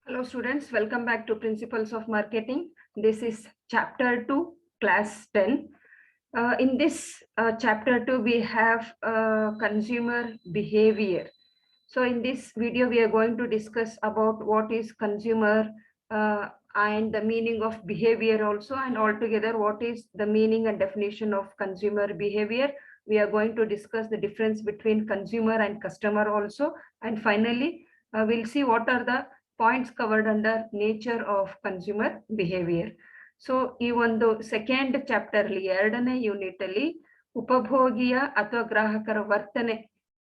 Hello students, welcome back to Principles of Marketing. This is chapter 2, class 10. In this chapter 2, we have consumer behavior. So in this video, we are going to discuss about what is consumer and the meaning of behavior also, and altogether what is the meaning and definition of consumer behavior. We are going to discuss the difference between consumer and customer also. And finally, we'll see what are the points covered under nature of consumer behavior. So ಈ ಒಂದು second chapter ಅಲ್ಲಿ 2ನೇ unit ಅಲ್ಲಿ ಉಪಭೋಗಿಯ ಅಥವಾ ಗ್ರಾಹಕರ ವರ್ತನೆ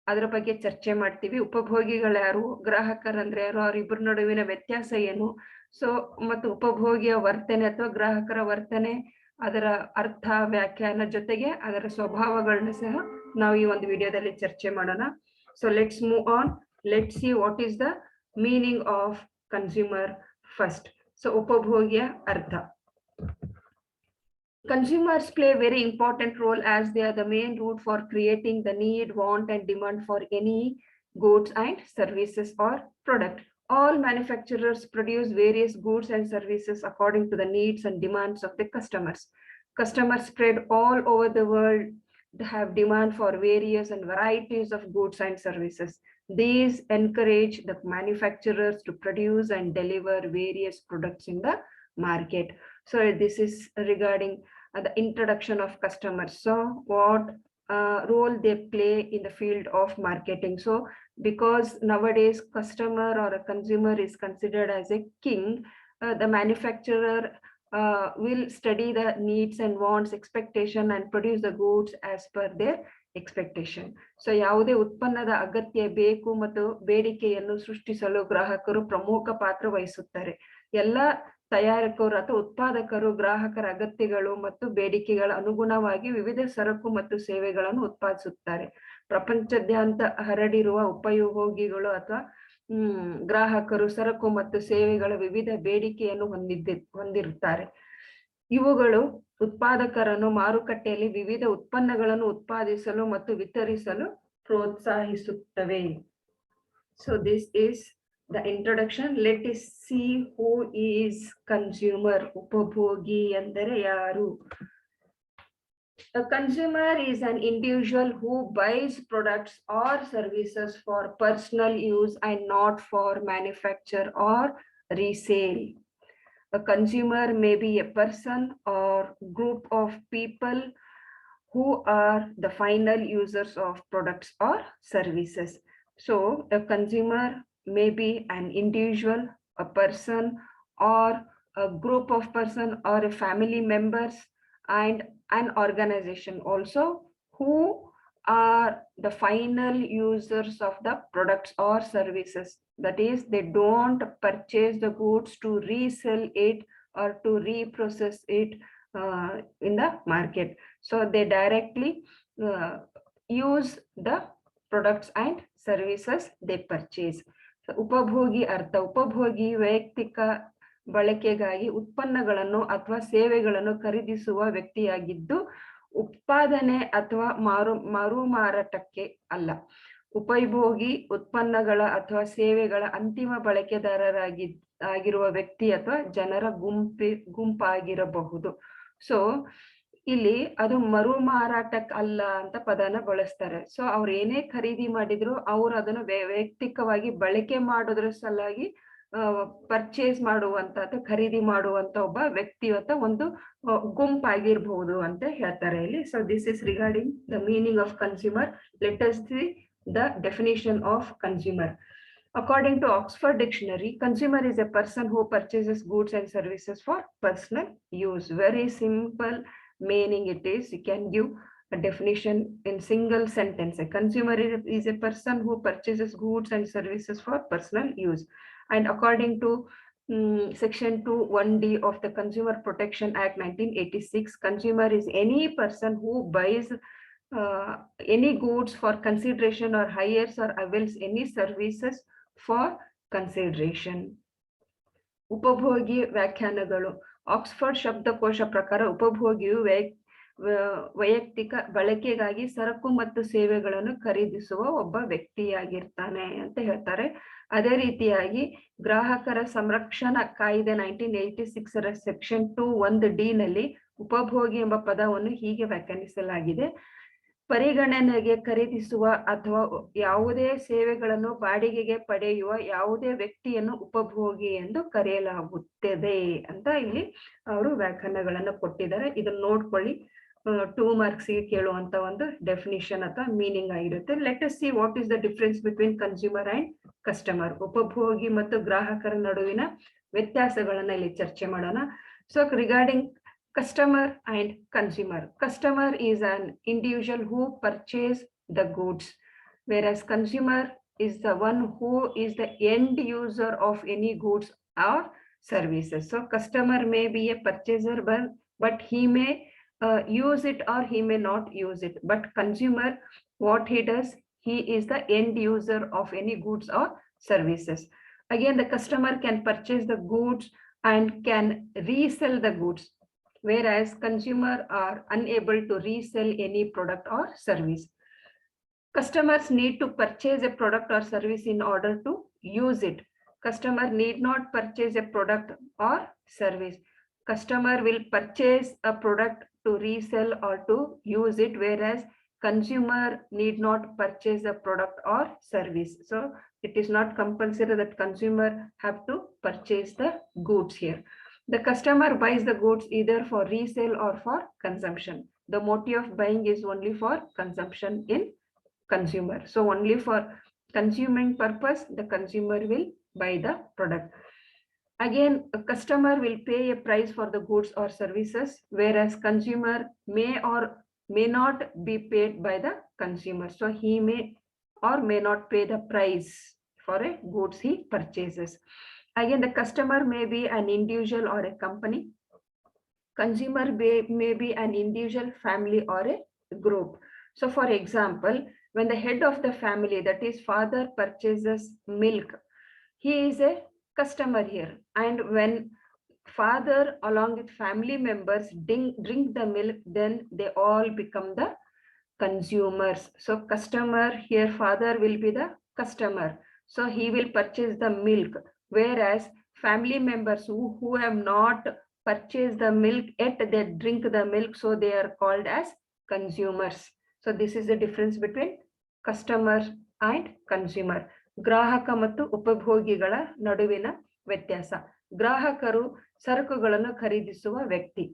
ಅದರ ಬಗ್ಗೆ ಚರ್ಚೆ ಮಾಡ್ತೀವಿ. ಉಪಭೋಗಿಗಳು ಯಾರು, ಗ್ರಾಹಕರಂದ್ರೆ ಯಾರು, ಅವರಿಬ್ಬರ ನಡುವಿನ ವ್ಯತ್ಯಾಸ ಏನು, ಸೊ ಮತ್ತು ಉಪಭೋಗಿಯ ವರ್ತನೆ ಅಥವಾ ಗ್ರಾಹಕರ ವರ್ತನೆ, ಅದರ ಅರ್ಥ, ವ್ಯಾಖ್ಯಾನ ಜೊತೆಗೆ ಅದರ ಸ್ವಭಾವಗಳನ್ನ ಸಹ ನಾವು ಈ ಒಂದು ವಿಡಿಯೋದಲ್ಲಿ ಚರ್ಚೆ ಮಾಡೋಣ. So let's move on. Let's see what is the meaning of consumer first. So upabhogya artha. Consumers play a very important role as they are the main route for creating the need, want and demand for any goods and services or product. All manufacturers produce various goods and services according to the needs and demands of the customers. Customers spread all over the world have demand for various and varieties of goods and services. These encourage the manufacturers to produce and deliver various products in the market. So this is regarding the introduction of customers. So what role they play in the field of marketing. So because nowadays customer or a consumer is considered as a king, the manufacturer will study the needs and wants, expectation and produce the goods as per their expectation. So ಯಾವುದೇ ಉತ್ಪನ್ನದ ಅಗತ್ಯ, ಬೇಕು ಮತ್ತು ಬೇಡಿಕೆಯನ್ನು ಸೃಷ್ಟಿಸಲು ಗ್ರಾಹಕರು ಪ್ರಮುಖ ಪಾತ್ರ ವಹಿಸುತ್ತಾರೆ. ಎಲ್ಲ ತಯಾರಕರು ಅಥವಾ ಉತ್ಪಾದಕರು ಗ್ರಾಹಕರ ಅಗತ್ಯಗಳು ಮತ್ತು ಬೇಡಿಕೆಗಳ ಅನುಗುಣವಾಗಿ ವಿವಿಧ ಸರಕು ಮತ್ತು ಸೇವೆಗಳನ್ನು ಉತ್ಪಾದಿಸುತ್ತಾರೆ. ಪ್ರಪಂಚದಾದ್ಯಂತ ಹರಡಿರುವ ಉಪಯೋಗಿಗಳು ಅಥವಾ ಗ್ರಾಹಕರು ಸರಕು ಮತ್ತು ಸೇವೆಗಳ ವಿವಿಧ ಬೇಡಿಕೆಯನ್ನು ಹೊಂದಿರುತ್ತಾರೆ. ಇವುಗಳು ಉತ್ಪಾದಕರನ್ನು ಮಾರುಕಟ್ಟೆಯಲ್ಲಿ ವಿವಿಧ ಉತ್ಪನ್ನಗಳನ್ನು ಉತ್ಪಾದಿಸಲು ಮತ್ತು ವಿತರಿಸಲು ಪ್ರೋತ್ಸಾಹಿಸುತ್ತವೆ. So this is the introduction. Let us see who is consumer. ಉಪಭೋಗಿ ಅಂದರೆ ಯಾರು? A consumer is an individual who buys products or services for personal use and not for manufacture or resale. A consumer may be a person or group of people who are the final users of products or services. So a consumer may be an individual, a person or a group of person or a family members and an organization also who are the final users of the products or services. That is, they don't purchase the goods to resell it or to reprocess it in the market. So they directly use the products and services they purchase. So ಉಪಭೋಗಿ ಅರ್ಥ. ಉಪಭೋಗಿ ವೈಯಕ್ತಿಕ ಬಳಕೆಗಾಗಿ ಉತ್ಪನ್ನಗಳನ್ನು ಅಥವಾ ಸೇವೆಗಳನ್ನು ಖರೀದಿಸುವ ವ್ಯಕ್ತಿಯಾಗಿದ್ದು ಉತ್ಪಾದನೆ ಅಥವಾ ಮಾರು ಮಾರಾಟಕ್ಕೆ ಅಲ್ಲ. ಉಪಭೋಗಿ ಉತ್ಪನ್ನಗಳ ಅಥವಾ ಸೇವೆಗಳ ಅಂತಿಮ ಬಳಕೆದಾರರಾಗಿರುವ ವ್ಯಕ್ತಿ ಅಥವಾ ಜನರ ಗುಂಪಾಗಿರಬಹುದು. ಸೊ ಇಲ್ಲಿ ಅದು ಮರು ಮಾರಾಟಕ್ಕೆ ಅಲ್ಲ ಅಂತ ಪದನ ಬಳಸ್ತಾರೆ. ಸೊ ಅವ್ರು ಏನೇ ಖರೀದಿ ಮಾಡಿದ್ರು ಅವ್ರು ಅದನ್ನು ವೈಯಕ್ತಿಕವಾಗಿ ಬಳಕೆ ಮಾಡೋದ್ರ ಸಲುವಾಗಿ ಪರ್ಚೇಸ್ ಮಾಡುವಂತ ಅಥವಾ ಖರೀದಿ ಮಾಡುವಂತ ಒಬ್ಬ ವ್ಯಕ್ತಿ ಅಥವಾ ಒಂದು ಗುಂಪಾಗಿರ್ಬಹುದು ಅಂತ ಹೇಳ್ತಾರೆ ಇಲ್ಲಿ. So this is regarding the meaning of consumer. Let us C the definition of consumer. According to Oxford Dictionary, consumer is a person who purchases goods and services for personal use. Very simple meaning it is. You can give a definition in single sentence. A consumer is a person who purchases goods and services for personal use. And according to Section 2(1)(d) of the Consumer Protection Act 1986, consumer is any person who buys any goods for consideration or hires or avails any services for consideration. ಉಪಭೋಗಿ ವ್ಯಾಖ್ಯಾನಗಳು. Oxford ಶಬ್ದಕೋಶ ಪ್ರಕಾರ ಉಪಭೋಗಿಯು ವೈಯಕ್ತಿಕ ಬಳಕೆಗಾಗಿ ಸರಕು ಮತ್ತು ಸೇವೆಗಳನ್ನು ಖರೀದಿಸುವ ಒಬ್ಬ ವ್ಯಕ್ತಿಯಾಗಿರ್ತಾನೆ ಅಂತ ಹೇಳ್ತಾರೆ. ಅದೇ ರೀತಿಯಾಗಿ ಗ್ರಾಹಕರ ಸಂರಕ್ಷಣಾ ಕಾಯ್ದೆ 1986 ಸೆಕ್ಷನ್ 2(1)D ನಲ್ಲಿ ಉಪಭೋಗಿ ಎಂಬ ಪದವನ್ನು ಹೀಗೆ ವ್ಯಾಖ್ಯಾನಿಸಲಾಗಿದೆ: ಪರಿಗಣನೆಗೆ ಖರೀದಿಸುವ ಅಥವಾ ಯಾವುದೇ ಸೇವೆಗಳನ್ನು ಬಾಡಿಗೆಗೆ ಪಡೆಯುವ ಯಾವುದೇ ವ್ಯಕ್ತಿಯನ್ನು ಉಪಭೋಗಿ ಎಂದು ಕರೆಯಲಾಗುತ್ತದೆ ಅಂತ ಇಲ್ಲಿ ಅವರು ವ್ಯಾಖ್ಯಾನಗಳನ್ನು ಕೊಟ್ಟಿದ್ದಾರೆ. ಇದನ್ನ ನೋಡ್ಕೊಳ್ಳಿ, 2 ಮಾರ್ಕ್ಸ್ ಗೆ ಕೇಳುವಂತ ಒಂದು ಡೆಫಿನಿಷನ್ ಅಥವಾ ಮೀನಿಂಗ್ ಆಗಿರುತ್ತೆ. Let us see what is the difference between consumer and customer. ಉಪಭೋಗಿ ಮತ್ತು ಗ್ರಾಹಕರ ನಡುವಿನ ವ್ಯತ್ಯಾಸಗಳನ್ನ ಇಲ್ಲಿ ಚರ್ಚೆ ಮಾಡೋಣ. So regarding customer and consumer. Customer is an individual who purchase the goods, whereas consumer is the one who is the end user of any goods or services. So customer may be a purchaser, but he may use it or he may not use it. But consumer, what he does, he is the end user of any goods or services. Again, the customer can purchase the goods and can resell the goods, whereas consumer are unable to resell any product or service. Customers need to purchase a product or service in order to use it. Customer need not purchase a product or service. Customer will purchase a product to resell or to use it, whereas consumer need not purchase a product or service. So it is not compulsory that consumer have to purchase the goods here. The customer buys the goods either for resale or for consumption. The motive of buying is only for consumption in consumer. So only for consuming purpose, the consumer will buy the product. Again, a customer will pay a price for the goods or services, whereas consumer may or may not be paid by the consumer. So he may or may not pay the price for a goods he purchases. Again, the customer may be an individual or a company. Consumer may be an individual, family, or a group. So for example, when the head of the family, that is father, purchases milk, he is a customer here. And when father along with family members drink the milk, then they all become the consumers. So customer here, father will be the customer. So he will purchase the milk, whereas family members who have not purchased the milk yet, they drink the milk, so they are called as consumers. So this is the difference between customer and consumer. ಗ್ರಾಹಕ ಮತ್ತು ಉಪಭೋಗಿಗಳ ನಡುವಿನ ವ್ಯತ್ಯಾಸ. ಗ್ರಾಹಕರು ಸರಕುಗಳನ್ನು ಖರೀದಿಸುವ ವ್ಯಕ್ತಿ.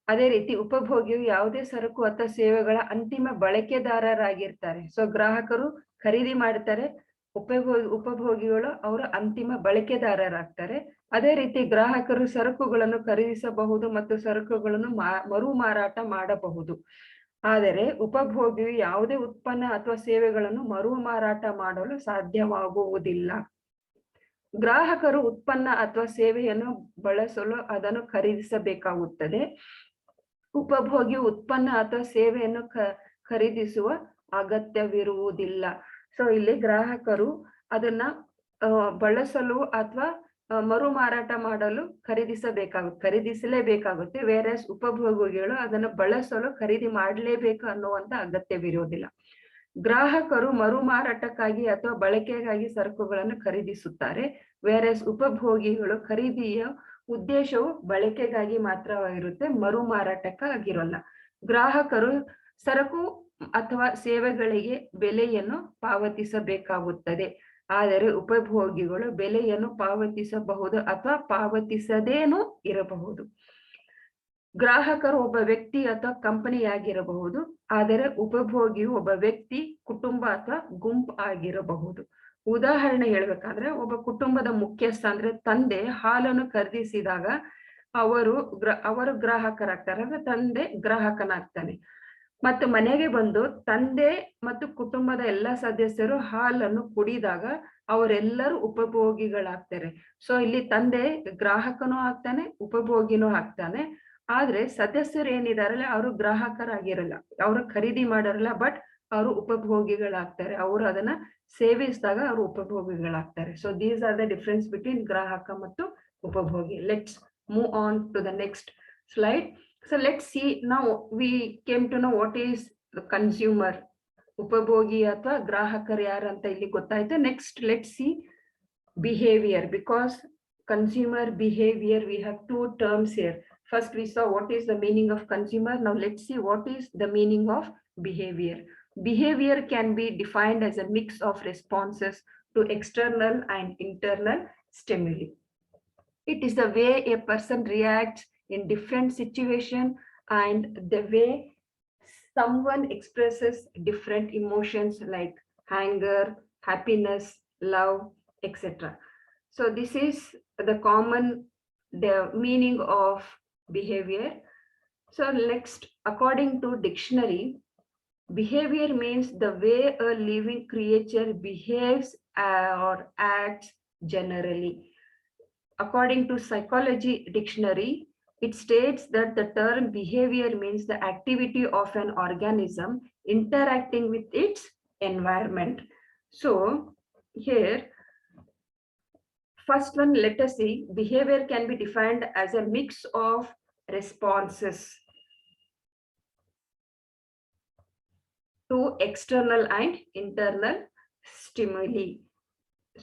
ಅದೇ ರೀತಿ ಉಪಭೋಗಿಯು ಯಾವುದೇ ಸರಕು ಅಥವಾ ಸೇವೆಗಳ ಅಂತಿಮ ಬಳಕೆದಾರರಾಗಿರ್ತಾರೆ. ಸೊ ಗ್ರಾಹಕರು ಖರೀದಿ ಮಾಡ್ತಾರೆ, ಉಪಭೋಗಿಗಳು ಅವರ ಅಂತಿಮ ಬಳಕೆದಾರರಾಗ್ತಾರೆ. ಅದೇ ರೀತಿ ಗ್ರಾಹಕರು ಸರಕುಗಳನ್ನು ಖರೀದಿಸಬಹುದು ಮತ್ತು ಸರಕುಗಳನ್ನು ಮರು ಮಾರಾಟ ಮಾಡಬಹುದು. ಆದರೆ ಉಪಭೋಗಿಯು ಯಾವುದೇ ಉತ್ಪನ್ನ ಅಥವಾ ಸೇವೆಗಳನ್ನು ಮರು ಮಾರಾಟ ಮಾಡಲು ಸಾಧ್ಯವಾಗುವುದಿಲ್ಲ. ಗ್ರಾಹಕರು ಉತ್ಪನ್ನ ಅಥವಾ ಸೇವೆಯನ್ನು ಬಳಸಲು ಅದನ್ನು ಖರೀದಿಸಬೇಕಾಗುತ್ತದೆ. ಉಪಭೋಗಿಯು ಉತ್ಪನ್ನ ಅಥವಾ ಸೇವೆಯನ್ನು ಖರೀದಿಸುವ ಅಗತ್ಯವಿರುವುದಿಲ್ಲ. ಸೊ ಇಲ್ಲಿ ಗ್ರಾಹಕರು ಅದನ್ನ ಬಳಸಲು ಅಥವಾ ಮರು ಮಾರಾಟ ಮಾಡಲು ಖರೀದಿಸಲೇಬೇಕಾಗುತ್ತೆ. ವೇರಸ್ ಉಪಭೋಗಿಗಳು ಅದನ್ನು ಬಳಸಲು ಖರೀದಿ ಮಾಡಲೇಬೇಕು ಅನ್ನುವಂತ ಅಗತ್ಯವಿರುವುದಿಲ್ಲ. ಗ್ರಾಹಕರು ಮರು ಮಾರಾಟಕ್ಕಾಗಿ ಅಥವಾ ಬಳಕೆಗಾಗಿ ಸರಕುಗಳನ್ನು ಖರೀದಿಸುತ್ತಾರೆ. ವೇರಸ್ ಉಪಭೋಗಿಗಳು ಖರೀದಿಯ ಉದ್ದೇಶವು ಬಳಕೆಗಾಗಿ ಮಾತ್ರವಾಗಿರುತ್ತೆ, ಮರು ಮಾರಾಟಕ್ಕಾಗಿರೋಲ್ಲ. ಗ್ರಾಹಕರು ಸರಕು ಅಥವಾ ಸೇವೆಗಳಿಗೆ ಬೆಲೆಯನ್ನು ಪಾವತಿಸಬೇಕಾಗುತ್ತದೆ, ಆದರೆ ಉಪಭೋಗಿಗಳು ಬೆಲೆಯನ್ನು ಪಾವತಿಸಬಹುದು ಅಥವಾ ಪಾವತಿಸದೇನೂ ಇರಬಹುದು. ಗ್ರಾಹಕರು ಒಬ್ಬ ವ್ಯಕ್ತಿ ಅಥವಾ ಕಂಪನಿಯಾಗಿರಬಹುದು, ಆದರೆ ಉಪಭೋಗಿಯು ಒಬ್ಬ ವ್ಯಕ್ತಿ, ಕುಟುಂಬ ಅಥವಾ ಗುಂಪು ಆಗಿರಬಹುದು. ಉದಾಹರಣೆ ಹೇಳ್ಬೇಕಂದ್ರೆ, ಒಬ್ಬ ಕುಟುಂಬದ ಮುಖ್ಯಸ್ಥ ಅಂದ್ರೆ ತಂದೆ ಹಾಲನ್ನು ಖರೀದಿಸಿದಾಗ ಅವರು ಗ್ರಾಹಕರಾಗ್ತಾರೆ, ಅಂದ್ರೆ ತಂದೆ ಗ್ರಾಹಕನಾಗ್ತಾನೆ. ಮತ್ತು ಮನೆಗೆ ಬಂದು ತಂದೆ ಮತ್ತು ಕುಟುಂಬದ ಎಲ್ಲ ಸದಸ್ಯರು ಹಾಲನ್ನು ಕುಡಿದಾಗ ಅವರೆಲ್ಲರೂ ಉಪಭೋಗಿಗಳಾಗ್ತಾರೆ. ಸೊ ಇಲ್ಲಿ ತಂದೆ ಗ್ರಾಹಕನೂ ಆಗ್ತಾನೆ, ಉಪಭೋಗಿನೂ ಆಗ್ತಾನೆ. ಆದ್ರೆ ಸದಸ್ಯರು ಏನಿದಾರಲ್ಲ ಅವರು ಗ್ರಾಹಕರಾಗಿರಲ್ಲ, ಅವರು ಖರೀದಿ ಮಾಡರಲ್ಲ, ಬಟ್ ಅವರು ಉಪಭೋಗಿಗಳಾಗ್ತಾರೆ. ಅವರು ಅದನ್ನ ಸೇವಿಸಿದಾಗ ಅವರು ಉಪಭೋಗಿಗಳಾಗ್ತಾರೆ. So these are the difference between ಗ್ರಾಹಕ ಮತ್ತು ಉಪಭೋಗಿ. Let's move on to the next slide. So let's see, now we came to know what is the consumer, ಉಪಭೋಗಿ ಅಥವಾ ಗ್ರಾಹಕರು ಯಾರು ಅಂತ ಇಲ್ಲಿ ಗೊತ್ತಾಯ್ತು. Next, let's see behavior, because consumer behavior, we have two terms here. First we saw what is the meaning of consumer. Now let's see what is the meaning of behavior. Behavior can be defined as a mix of responses to external and internal stimuli. It is the way a person reacts in different situations and the way someone expresses different emotions like anger, happiness, love, etc. So this is the common meaning of behavior. So next, according to dictionary, behavior means the way a living creature behaves or acts generally. According to psychology dictionary, it states that the term behavior means the activity of an organism interacting with its environment. So here, first one, let us see, behavior can be defined as a mix of responses to external and internal stimuli.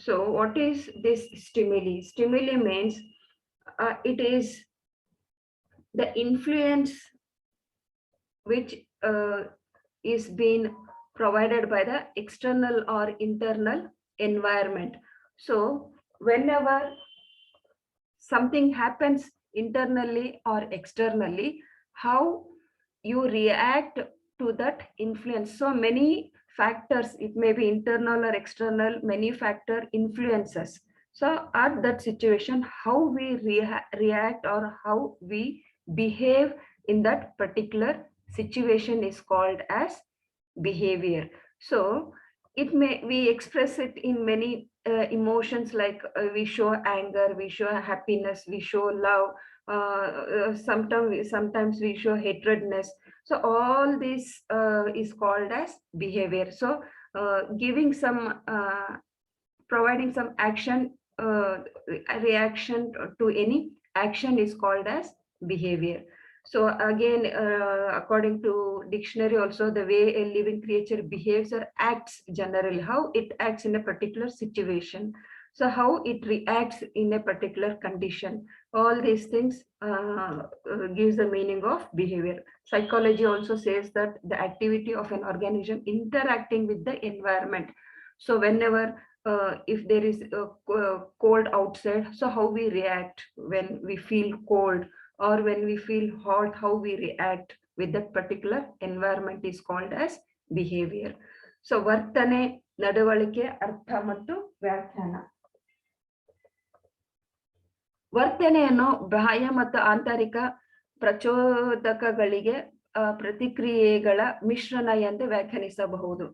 So what is this stimuli? Stimuli means it is the influence which is being provided by the external or internal environment. So whenever something happens internally or externally, how you react to that influence. So many factors, it may be internal or external, many factor influences. So at that situation, how we react or how we behave in that particular situation is called as behavior. So it may, we express it in many emotions, like we show anger, we show happiness, we show love, sometimes we show hatredness. So all this is called as behavior. So giving some providing some action, reaction to any action is called as behavior. So again, according to dictionary also, the way a living creature behaves or acts generally, how it acts in a particular situation, so how it reacts in a particular condition, all these things gives the meaning of behavior. Psychology also says that the activity of an organism interacting with the environment. So whenever if there is a cold outside, so how we react when we feel cold, or when we feel hot, how we react with that particular environment is called as behavior. So ವರ್ತನೆ, ನಡವಳಿಕೆ, ಅರ್ಥ ಮತ್ತು ವ್ಯಾಖ್ಯಾನ. ವರ್ತನೆಯನ್ನು ಬಾಹ್ಯ ಮತ್ತು ಆಂತರಿಕ ಪ್ರಚೋದಕಗಳಿಗೆ ಪ್ರತಿಕ್ರಿಯೆಗಳ ಮಿಶ್ರಣ ಎಂದು ವ್ಯಾಖ್ಯಾನಿಸಬಹುದು.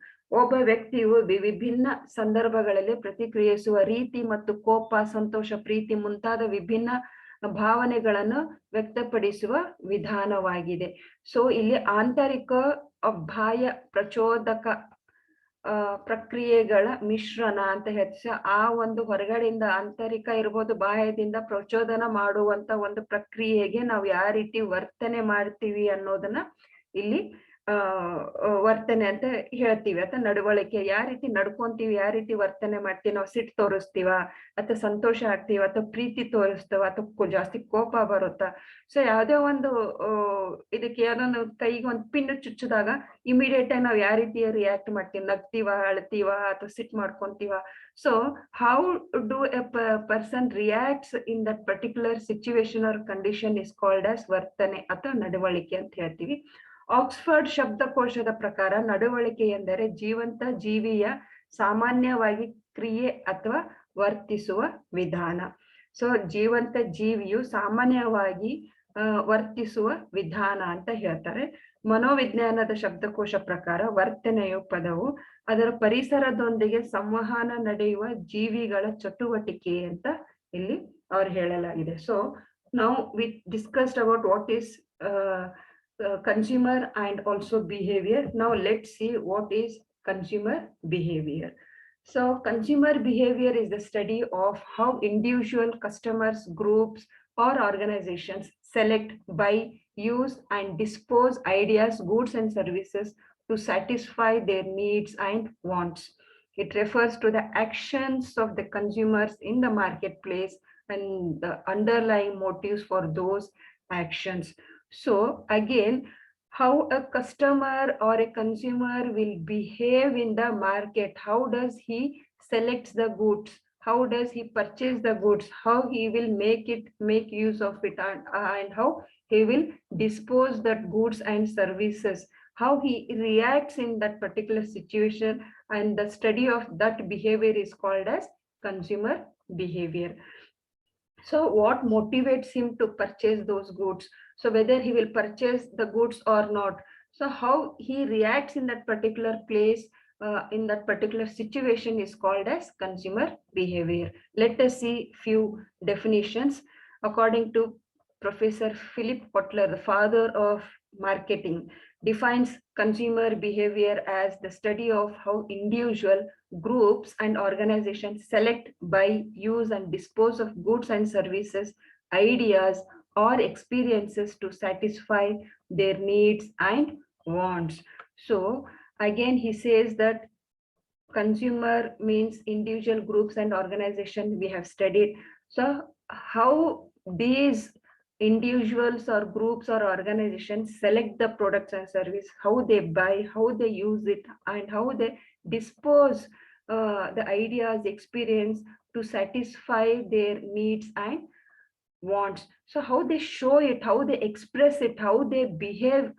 ಒಬ್ಬ ವ್ಯಕ್ತಿಯು ವಿಭಿನ್ನ ಸಂದರ್ಭಗಳಲ್ಲಿ ಪ್ರತಿಕ್ರಿಯಿಸುವ ರೀತಿ ಮತ್ತು ಕೋಪ, ಸಂತೋಷ, ಪ್ರೀತಿ ಮುಂತಾದ ವಿಭಿನ್ನ ಭಾವನೆಗಳನ್ನು ವ್ಯಕ್ತಪಡಿಸುವ ವಿಧಾನವಾಗಿದೆ. ಸೊ ಇಲ್ಲಿ ಆಂತರಿಕ ಬಾಹ್ಯ ಪ್ರಚೋದಕ ಪ್ರಕ್ರಿಯೆಗಳ ಮಿಶ್ರಣ ಅಂತ ಹೇಳ್ತೀವಿ. ಆ ಒಂದು ಹೊರಗಡೆಯಿಂದ ಆಂತರಿಕ ಇರ್ಬೋದು, ಬಾಹ್ಯದಿಂದ ಪ್ರಚೋದನ ಮಾಡುವಂತ ಒಂದು ಪ್ರಕ್ರಿಯೆಗೆ ನಾವು ಯಾವ ರೀತಿ ವರ್ತನೆ ಮಾಡ್ತೀವಿ ಅನ್ನೋದನ್ನ ಇಲ್ಲಿ ವರ್ತನೆ ಅಂತ ಹೇಳ್ತೀವಿ. ಅಥವಾ ನಡವಳಿಕೆ, ಯಾವ ರೀತಿ ನಡ್ಕೊಂತೀವಿ, ಯಾವ ರೀತಿ ವರ್ತನೆ ಮಾಡ್ತೀವಿ, ನಾವು ಸಿಟ್ಟು ತೋರಿಸ್ತೀವ ಅಥವಾ ಸಂತೋಷ ಆಗ್ತೀವ ಅಥವಾ ಪ್ರೀತಿ ತೋರಿಸ್ತೇವ ಅಥವಾ ಜಾಸ್ತಿ ಕೋಪ ಬರುತ್ತಾ. ಸೊ ಯಾವ್ದೇ ಒಂದು ಇದಕ್ಕೆ ಯಾವ್ದೊಂದು ಕೈಗೆ ಒಂದು ಪಿನ್ ಚುಚ್ಚಿದಾಗ ಇಮಿಡಿಯೇಟ್ ಆಗಿ ನಾವು ಯಾವ ರೀತಿ ರಿಯಾಕ್ಟ್ ಮಾಡ್ತೀವಿ, ನಗ್ತೀವ, ಅಳ್ತೀವ ಅಥವಾ ಸಿಟ್ ಮಾಡ್ಕೊಂತೀವ. So how do a person reacts in that particular situation or condition is called as ವರ್ತನೆ ಅಥವಾ ನಡವಳಿಕೆ ಅಂತ ಹೇಳ್ತೀವಿ. ಆಕ್ಸ್ಫರ್ಡ್ ಶಬ್ದಕೋಶದ ಪ್ರಕಾರ ನಡವಳಿಕೆ ಎಂದರೆ ಜೀವಂತ ಜೀವಿಯ ಸಾಮಾನ್ಯವಾಗಿ ಕ್ರಿಯೆ ಅಥವಾ ವರ್ತಿಸುವ ವಿಧಾನ. ಸೊ ಜೀವಂತ ಜೀವಿಯು ಸಾಮಾನ್ಯವಾಗಿ ವರ್ತಿಸುವ ವಿಧಾನ ಅಂತ ಹೇಳ್ತಾರೆ. ಮನೋವಿಜ್ಞಾನದ ಶಬ್ದಕೋಶ ಪ್ರಕಾರ ವರ್ತನೆಯ ಪದವು ಅದರ ಪರಿಸರದೊಂದಿಗೆ ಸಂವಹನ ನಡೆಯುವ ಜೀವಿಗಳ ಚಟುವಟಿಕೆ ಅಂತ ಇಲ್ಲಿ ಅವ್ರು ಹೇಳಲಾಗಿದೆ. ಸೊ ನಾವು we discussed about what is consumer and also behavior. Now let's see what is consumer behavior. So consumer behavior is the study of how individual customers, groups or organizations select, buy, use, and dispose ideas, goods, and services to satisfy their needs and wants. It refers to the actions of the consumers in the marketplace and the underlying motives for those actions. So again, how a customer or a consumer will behave in the market, how does he selects the goods, how does he purchase the goods, how he will make use of it, and how he will dispose that goods and services, how he reacts in that particular situation, and the study of that behavior is called as consumer behavior. So what motivates him to purchase those goods? So whether he will purchase the goods or not. So how he reacts in that particular place, in that particular situation is called as consumer behavior. Let us see few definitions. According to Professor Philip Kotler, the father of marketing, defines consumer behavior as the study of how individual, groups, and organizations select, buy, use, and dispose of goods and services, ideas, or experiences to satisfy their needs and wants. So again, he says that consumer means individual, groups, and organizations we have studied. So how these individuals or groups or organizations select the products and service, how they buy, how they use it, and how they dispose the ideas, experience to satisfy their needs and wants. So how they show it, how they express it, how they behave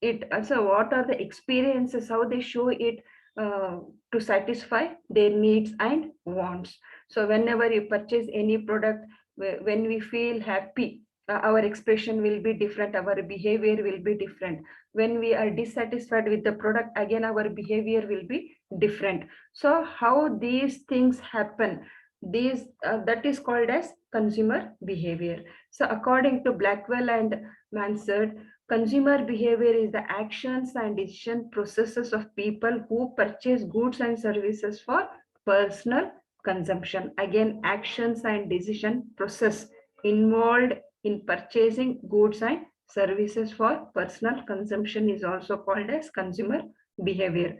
it. So what are the experiences, how they show it to satisfy their needs and wants. So whenever you purchase any product, when we feel happy, our expression will be different, our behavior will be different. When we are dissatisfied with the product, again our behavior will be different. So how these things happen, these that is called as consumer behavior. So according to Blackwell and Mansard, consumer behavior is the actions and decision processes of people who purchase goods and services for personal consumption. Again, actions and decision process involved in purchasing goods and services for personal consumption is also called as consumer behavior.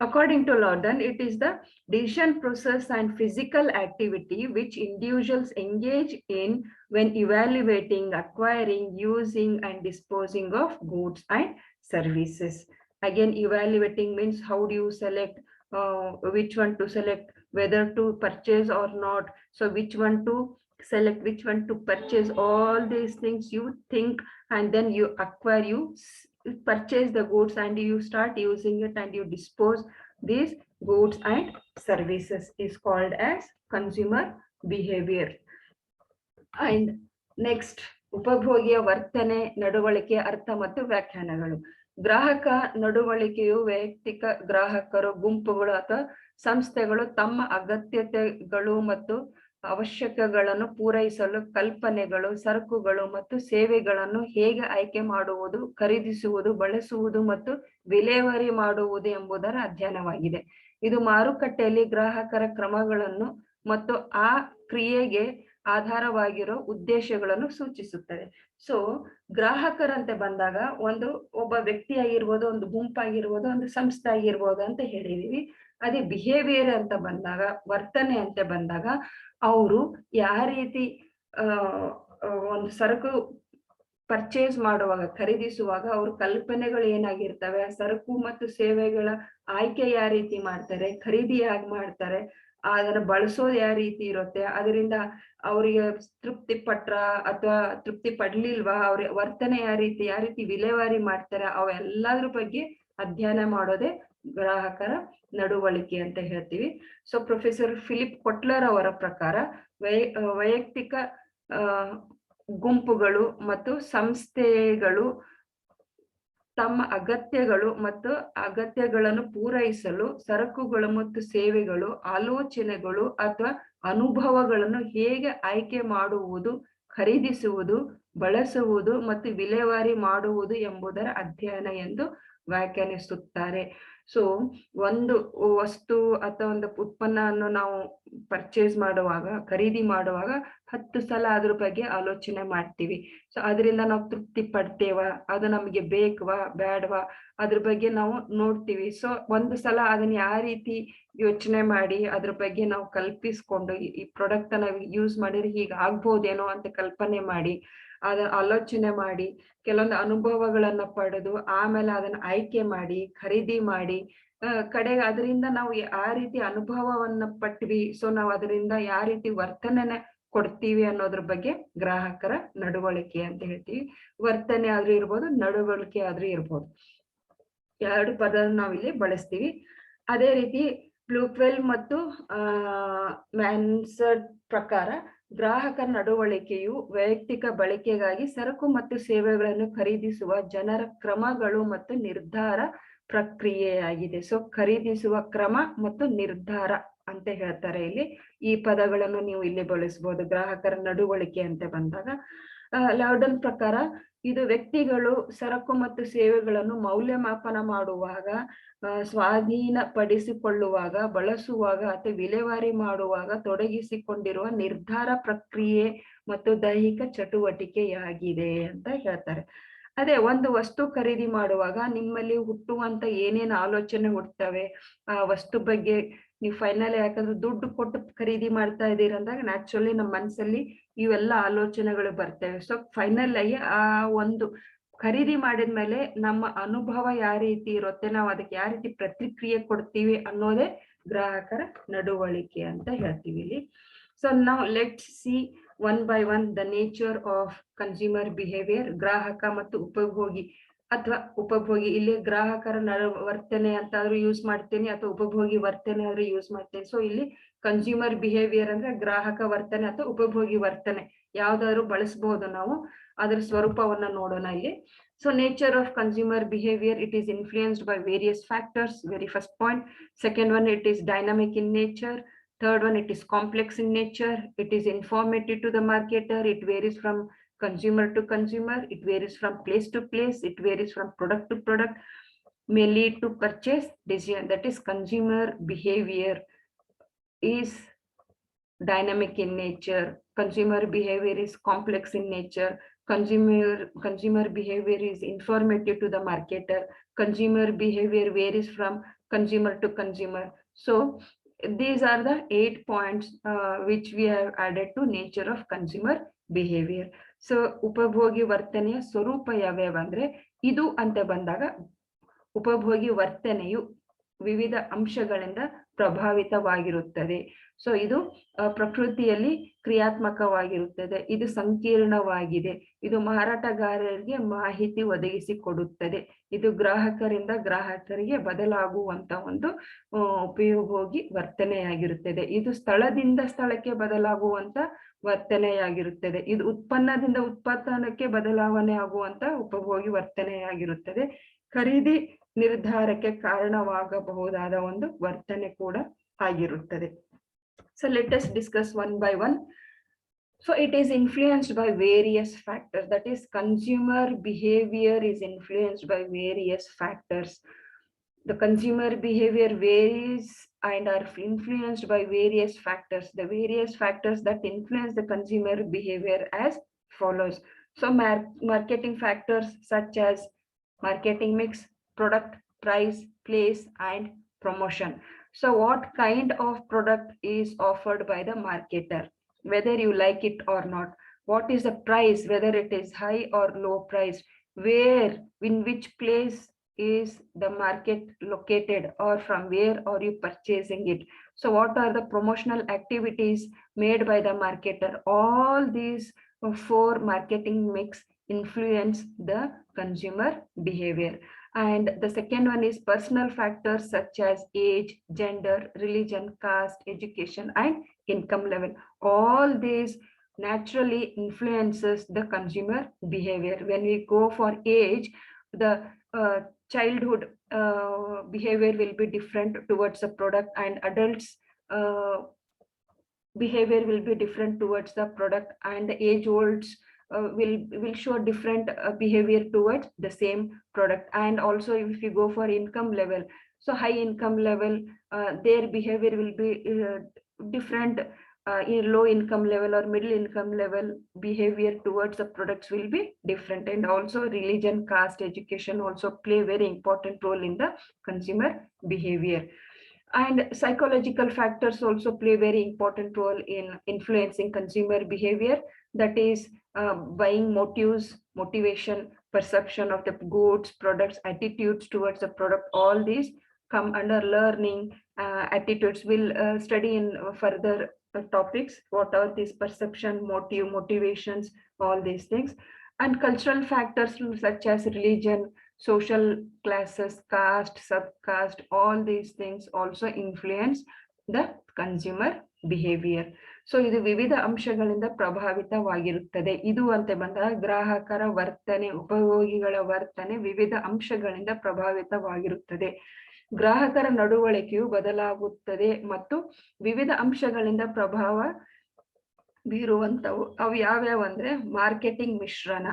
According to Lawton, it is the decision process and physical activity which individuals engage in when evaluating, acquiring, using, and disposing of goods and services. Again, evaluating means how do you select which one to select, whether to purchase or not. So which one to select, which one to purchase, all these things you think, and then you acquire, you purchase the goods and you start using it and you dispose these goods and services is called as consumer behavior. And next, ಉಪಭೋಗಿಯ ವರ್ತನೆ, ನಡವಳಿಕೆ, ಅರ್ಥ ಮತ್ತು ವ್ಯಾಖ್ಯಾನಗಳು. ಗ್ರಾಹಕ ನಡವಳಿಕೆಯು ವೈಯಕ್ತಿಕ ಗ್ರಾಹಕರು, ಗುಂಪುಗಳು ಅಥವಾ ಸಂಸ್ಥೆಗಳು ತಮ್ಮ ಅಗತ್ಯತೆಗಳು ಮತ್ತು ಅವಶ್ಯಕಗಳನ್ನು ಪೂರೈಸಲು ಕಲ್ಪನೆಗಳು, ಸರಕುಗಳು ಮತ್ತು ಸೇವೆಗಳನ್ನು ಹೇಗೆ ಆಯ್ಕೆ ಮಾಡುವುದು, ಖರೀದಿಸುವುದು, ಬಳಸುವುದು ಮತ್ತು ವಿಲೇವಾರಿ ಮಾಡುವುದು ಎಂಬುದರ ಅಧ್ಯಯನವಾಗಿದೆ. ಇದು ಮಾರುಕಟ್ಟೆಯಲ್ಲಿ ಗ್ರಾಹಕರ ಕ್ರಮಗಳನ್ನು ಮತ್ತು ಆ ಕ್ರಿಯೆಗೆ ಆಧಾರವಾಗಿರೋ ಉದ್ದೇಶಗಳನ್ನು ಸೂಚಿಸುತ್ತದೆ. ಸೊ ಗ್ರಾಹಕರಂತೆ ಬಂದಾಗ ಒಬ್ಬ ವ್ಯಕ್ತಿ ಆಗಿರ್ಬೋದು, ಒಂದು ಗುಂಪಾಗಿರ್ಬೋದು, ಒಂದು ಸಂಸ್ಥೆ ಆಗಿರ್ಬೋದು ಅಂತ ಹೇಳಿದೀವಿ. ಅದೇ ಬಿಹೇವಿಯರ್ ಅಂತ ಬಂದಾಗ, ವರ್ತನೆ ಅಂತ ಬಂದಾಗ, ಅವರು ಯಾವ ರೀತಿ ಒಂದು ಸರಕು ಪರ್ಚೇಸ್ ಮಾಡುವಾಗ, ಖರೀದಿಸುವಾಗ ಅವ್ರ ಕಲ್ಪನೆಗಳು ಏನಾಗಿರ್ತವೆ, ಸರಕು ಮತ್ತು ಸೇವೆಗಳ ಆಯ್ಕೆ ಯಾವ ರೀತಿ ಮಾಡ್ತಾರೆ, ಖರೀದಿ ಹೇಗೆ ಮಾಡ್ತಾರೆ, ಅದನ್ನ ಬಳಸೋದು ಯಾವ ರೀತಿ ಇರುತ್ತೆ, ಅದರಿಂದ ಅವರಿಗೆ ತೃಪ್ತಿ ಪಟ್ರ ಅಥವಾ ತೃಪ್ತಿ ಪಡ್ಲಿಲ್ವಾ, ಅವ್ರ ವರ್ತನೆ ಯಾವ ರೀತಿ ವಿಲೇವಾರಿ ಮಾಡ್ತಾರೆ, ಅವೆಲ್ಲದ್ರ ಬಗ್ಗೆ ಅಧ್ಯಯನ ಮಾಡೋದೇ ಗ್ರಾಹಕರ ನಡವಳಿಕೆ ಅಂತ ಹೇಳ್ತೀವಿ. ಸೊ ಪ್ರೊಫೆಸರ್ ಫಿಲಿಪ್ ಕೊಟ್ಲರ್ ಅವರ ಪ್ರಕಾರ ವೈಯಕ್ತಿಕ ಗುಂಪುಗಳು ಮತ್ತು ಸಂಸ್ಥೆಗಳು ತಮ್ಮ ಅಗತ್ಯಗಳು ಮತ್ತು ಅಗತ್ಯಗಳನ್ನು ಪೂರೈಸಲು ಸರಕುಗಳು ಮತ್ತು ಸೇವೆಗಳು, ಆಲೋಚನೆಗಳು ಅಥವಾ ಅನುಭವಗಳನ್ನು ಹೇಗೆ ಆಯ್ಕೆ ಮಾಡುವುದು, ಖರೀದಿಸುವುದು, ಬಳಸುವುದು ಮತ್ತು ವಿಲೇವಾರಿ ಮಾಡುವುದು ಎಂಬುದರ ಅಧ್ಯಯನ ಎಂದು ವ್ಯಾಖ್ಯಾನಿಸುತ್ತಾರೆ. ಸೊ ಒಂದು ವಸ್ತು ಅಥವಾ ಒಂದು ಉತ್ಪನ್ನವನ್ನು ನಾವು ಪರ್ಚೇಸ್ ಮಾಡುವಾಗ, ಖರೀದಿ ಮಾಡುವಾಗ 10 ಸಲ ಅದ್ರ ಬಗ್ಗೆ ಆಲೋಚನೆ ಮಾಡ್ತೀವಿ. ಸೊ ಅದರಿಂದ ನಾವು ತೃಪ್ತಿ ಪಡ್ತೇವ, ಅದು ನಮಗೆ ಬೇಕವಾ ಬೇಡವಾ ಅದ್ರ ಬಗ್ಗೆ ನಾವು ನೋಡ್ತೀವಿ. ಸೊ ಒಂದು ಸಲ ಅದನ್ನ ಯಾವ ರೀತಿ ಯೋಚನೆ ಮಾಡಿ ಅದ್ರ ಬಗ್ಗೆ ನಾವು ಕಲ್ಪಿಸ್ಕೊಂಡು ಈ ಪ್ರಾಡಕ್ಟ್ ನಾವು ಯೂಸ್ ಮಾಡಿದ್ರೆ ಹೀಗೆ ಆಗ್ಬೋದೇನೋ ಅಂತ ಕಲ್ಪನೆ ಮಾಡಿ, ಅದನ್ನ ಆಲೋಚನೆ ಮಾಡಿ, ಕೆಲವೊಂದು ಅನುಭವಗಳನ್ನ ಪಡೆದು ಆಮೇಲೆ ಅದನ್ನ ಆಯ್ಕೆ ಮಾಡಿ ಖರೀದಿ ಮಾಡಿ ಕಡೆಗೆ ಅದರಿಂದ ನಾವು ಯಾವ ರೀತಿ ಅನುಭವವನ್ನ ಪಟ್ವಿ, ಸೊ ನಾವು ಅದರಿಂದ ಯಾವ ರೀತಿ ವರ್ತನೆನ ಕೊಡ್ತೀವಿ ಅನ್ನೋದ್ರ ಬಗ್ಗೆ ಗ್ರಾಹಕರ ನಡವಳಿಕೆ ಅಂತ ಹೇಳ್ತೀವಿ. ವರ್ತನೆ ಆದ್ರೂ ಇರ್ಬೋದು, ನಡವಳಿಕೆ ಆದ್ರೂ ಇರ್ಬೋದು, ಎರಡು ಪದ ನಾವಿಲ್ಲಿ ಬಳಸ್ತೀವಿ. ಅದೇ ರೀತಿ ಬ್ಲೂಕ್ವೆಲ್ ಮತ್ತು ಮ್ಯಾನ್ಸರ್ಡ್ ಪ್ರಕಾರ ಗ್ರಾಹಕರ ನಡವಳಿಕೆಯು ವೈಯಕ್ತಿಕ ಬಳಕೆಗಾಗಿ ಸರಕು ಮತ್ತು ಸೇವೆಗಳನ್ನು ಖರೀದಿಸುವ ಜನರ ಕ್ರಮಗಳು ಮತ್ತು ನಿರ್ಧಾರ ಪ್ರಕ್ರಿಯೆಯಾಗಿದೆ. ಸೊ ಖರೀದಿಸುವ ಕ್ರಮ ಮತ್ತು ನಿರ್ಧಾರ ಅಂತ ಹೇಳ್ತಾರೆ ಇಲ್ಲಿ. ಈ ಪದಗಳನ್ನು ನೀವು ಇಲ್ಲಿ ಬಳಸಬಹುದು ಗ್ರಾಹಕರ ನಡವಳಿಕೆ ಅಂತ ಬಂದಾಗ. ಲೌಡನ್ ಪ್ರಕಾರ ಇದು ವ್ಯಕ್ತಿಗಳು ಸರಕು ಮತ್ತು ಸೇವೆಗಳನ್ನು ಮೌಲ್ಯಮಾಪನ ಮಾಡುವಾಗ, ಸ್ವಾಧೀನಪಡಿಸಿಕೊಳ್ಳುವಾಗ, ಬಳಸುವಾಗ ಅಥವಾ ವಿಲೇವಾರಿ ಮಾಡುವಾಗ ತೊಡಗಿಸಿಕೊಂಡಿರುವ ನಿರ್ಧಾರ ಪ್ರಕ್ರಿಯೆ ಮತ್ತು ದೈಹಿಕ ಚಟುವಟಿಕೆಯಾಗಿದೆ ಅಂತ ಹೇಳ್ತಾರೆ. ಅದೇ ಒಂದು ವಸ್ತು ಖರೀದಿ ಮಾಡುವಾಗ ನಿಮ್ಮಲ್ಲಿ ಹುಟ್ಟುವಂತ ಏನೇನು ಆಲೋಚನೆ ಹುಟ್ಟುತ್ತವೆ ಆ ವಸ್ತು ಬಗ್ಗೆ, ನೀವು ಫೈನಲ್ ಯಾಕಂದ್ರೆ ದುಡ್ಡು ಕೊಟ್ಟು ಖರೀದಿ ಮಾಡ್ತಾ ಇದ್ದೀರಿ ಅಂದಾಗ ನ್ಯಾಚುರಲಿ ನಮ್ಮ ಮನಸ್ಸಲ್ಲಿ ಇವೆಲ್ಲ ಆಲೋಚನೆಗಳು ಬರ್ತವೆ. ಸೊ ಫೈನಲ್ ಆಗಿ ಆ ಒಂದು ಖರೀದಿ ಮಾಡಿದ್ಮೇಲೆ ನಮ್ಮ ಅನುಭವ ಯಾವ ರೀತಿ ಇರುತ್ತೆ, ನಾವು ಅದಕ್ಕೆ ಯಾವ ರೀತಿ ಪ್ರತಿಕ್ರಿಯೆ ಕೊಡ್ತೀವಿ ಅನ್ನೋದೇ ಗ್ರಾಹಕರ ನಡವಳಿಕೆ ಅಂತ ಹೇಳ್ತೀವಿ ಇಲ್ಲಿ. ಸೊ ನಾವು let's see one by one the nature of consumer behaviour. ಗ್ರಾಹಕ ಮತ್ತು ಉಪಭೋಗಿ ಅಥವಾ ಉಪಭೋಗಿ, ಇಲ್ಲಿ ಗ್ರಾಹಕರ ವರ್ತನೆ ಅಂತಾದ್ರೂ ಯೂಸ್ ಮಾಡ್ತೇನೆ ಅಥವಾ ಉಪಭೋಗಿ ವರ್ತನೆ ಆದ್ರೂ ಯೂಸ್ ಮಾಡ್ತೇನೆ. ಸೊ ಇಲ್ಲಿ ಕನ್ಸ್ಯೂಮರ್ ಬಿಹೇವಿಯರ್ ಅಂದ್ರೆ ಗ್ರಾಹಕ ವರ್ತನೆ ಅಥವಾ ಉಪಭೋಗಿ ವರ್ತನೆ ಯಾವ್ದಾದ್ರು ಬಳಸಬಹುದು ನಾವು. ಅದರ ಸ್ವರೂಪವನ್ನ ನೋಡೋಣ ಇಲ್ಲಿ. So nature of consumer behaviour, it is influenced by various factors, very first point. Second one, it is dynamic in nature. Third one, it is complex in nature. It is informative to the marketer. It varies from consumer to consumer. It varies from place to place. It varies from product to product. May lead to purchase decision. That is, consumer behavior is dynamic in nature. Consumer behavior is complex in nature. Consumer behavior is informative to the marketer. Consumer behavior varies from consumer to consumer. So these are the 8 points which we have added to nature of consumer behavior. So ಉಪಭೋಗಿ ವರ್ತನೆಯ ಸ್ವರೂಪ ಯಾವ್ಯಾವ ಅಂದ್ರೆ ಇದು ಅಂತ ಬಂದಾಗ ಉಪಭೋಗಿ ವರ್ತನೆಯು ವಿವಿಧ ಅಂಶಗಳಿಂದ ಪ್ರಭಾವಿತವಾಗಿರುತ್ತದೆ. So ಇದು ಪ್ರಕೃತಿಯಲ್ಲಿ ಕ್ರಿಯಾತ್ಮಕವಾಗಿರುತ್ತದೆ, ಇದು ಸಂಕೀರ್ಣವಾಗಿದೆ, ಇದು ಮಾರಾಟಗಾರರಿಗೆ ಮಾಹಿತಿ ಒದಗಿಸಿಕೊಡುತ್ತದೆ, ಇದು ಗ್ರಾಹಕರಿಂದ ಗ್ರಾಹಕರಿಗೆ ಬದಲಾಗುವಂತ ಒಂದು ಉಪಯೋಗಿ ವರ್ತನೆಯಾಗಿರುತ್ತದೆ, ಇದು ಸ್ಥಳದಿಂದ ಸ್ಥಳಕ್ಕೆ ಬದಲಾಗುವಂತ ವರ್ತನೆಯಾಗಿರುತ್ತದೆ, ಇದು ಉತ್ಪನ್ನದಿಂದ ಉತ್ಪಾದನಕ್ಕೆ ಬದಲಾವಣೆ ಆಗುವಂತ ಉಪಭೋಗಿ ವರ್ತನೆಯಾಗಿರುತ್ತದೆ, ಖರೀದಿ ನಿರ್ಧಾರಕ್ಕೆ ಕಾರಣವಾಗಬಹುದಾದ ಒಂದು ವರ್ತನೆ ಕೂಡ ಆಗಿರುತ್ತದೆ. So let us discuss one by one. So it is influenced by various factors. That is, consumer behavior is influenced by various factors. The consumer behavior varies and are influenced by various factors. The various factors that influence the consumer behavior as follows. So marketing factors such as marketing mix, product, price, place, and promotion. So what kind of product is offered by the marketer, whether you like it or not? What is the price, whether it is high or low price? Where, in which place is the market located, or from where are you purchasing it? So what are the promotional activities made by the marketer? All these 4 marketing mix influence the consumer behavior. And the second one is personal factors such as age, gender, religion, caste, education, and income level. All these naturally influences the consumer behavior. When we go for age, the childhood behavior will be different towards the product, and adults behavior will be different towards the product, and the age olds will show different behavior towards the same product. And also if you go for income level, So high income level, their behavior will be different. In low income level or middle income level, behavior towards the products will be different. And also religion, caste, education also play very important role in the consumer behavior. And psychological factors also play very important role in influencing consumer behavior. That is buying motives, motivation, perception of the goods, products, attitudes towards the product. All these come under learning. Attitudes will study in further topics. What are these perception, motive, motivations, all these things. And cultural factors such as religion, social classes, caste, subcaste, all these things also influence the consumer behavior. So ಇದು ವಿವಿಧ ಅಂಶಗಳಿಂದ ಪ್ರಭಾವಿತವಾಗಿರುತ್ತದೆ. ಇದು ಅಂತ ಬಂದಾಗ ಗ್ರಾಹಕರ ವರ್ತನೆ, ಉಪಯೋಗಿಗಳ ವರ್ತನೆ ವಿವಿಧ ಅಂಶಗಳಿಂದ ಪ್ರಭಾವಿತವಾಗಿರುತ್ತದೆ. ಗ್ರಾಹಕರ ನಡವಳಿಕೆಯು ಬದಲಾಗುತ್ತದೆ ಮತ್ತು ವಿವಿಧ ಅಂಶಗಳಿಂದ ಪ್ರಭಾವ ಬೀರುವಂತವು. ಅವು ಯಾವ್ಯಾವ ಅಂದ್ರೆ ಮಾರ್ಕೆಟಿಂಗ್ ಮಿಶ್ರಣ,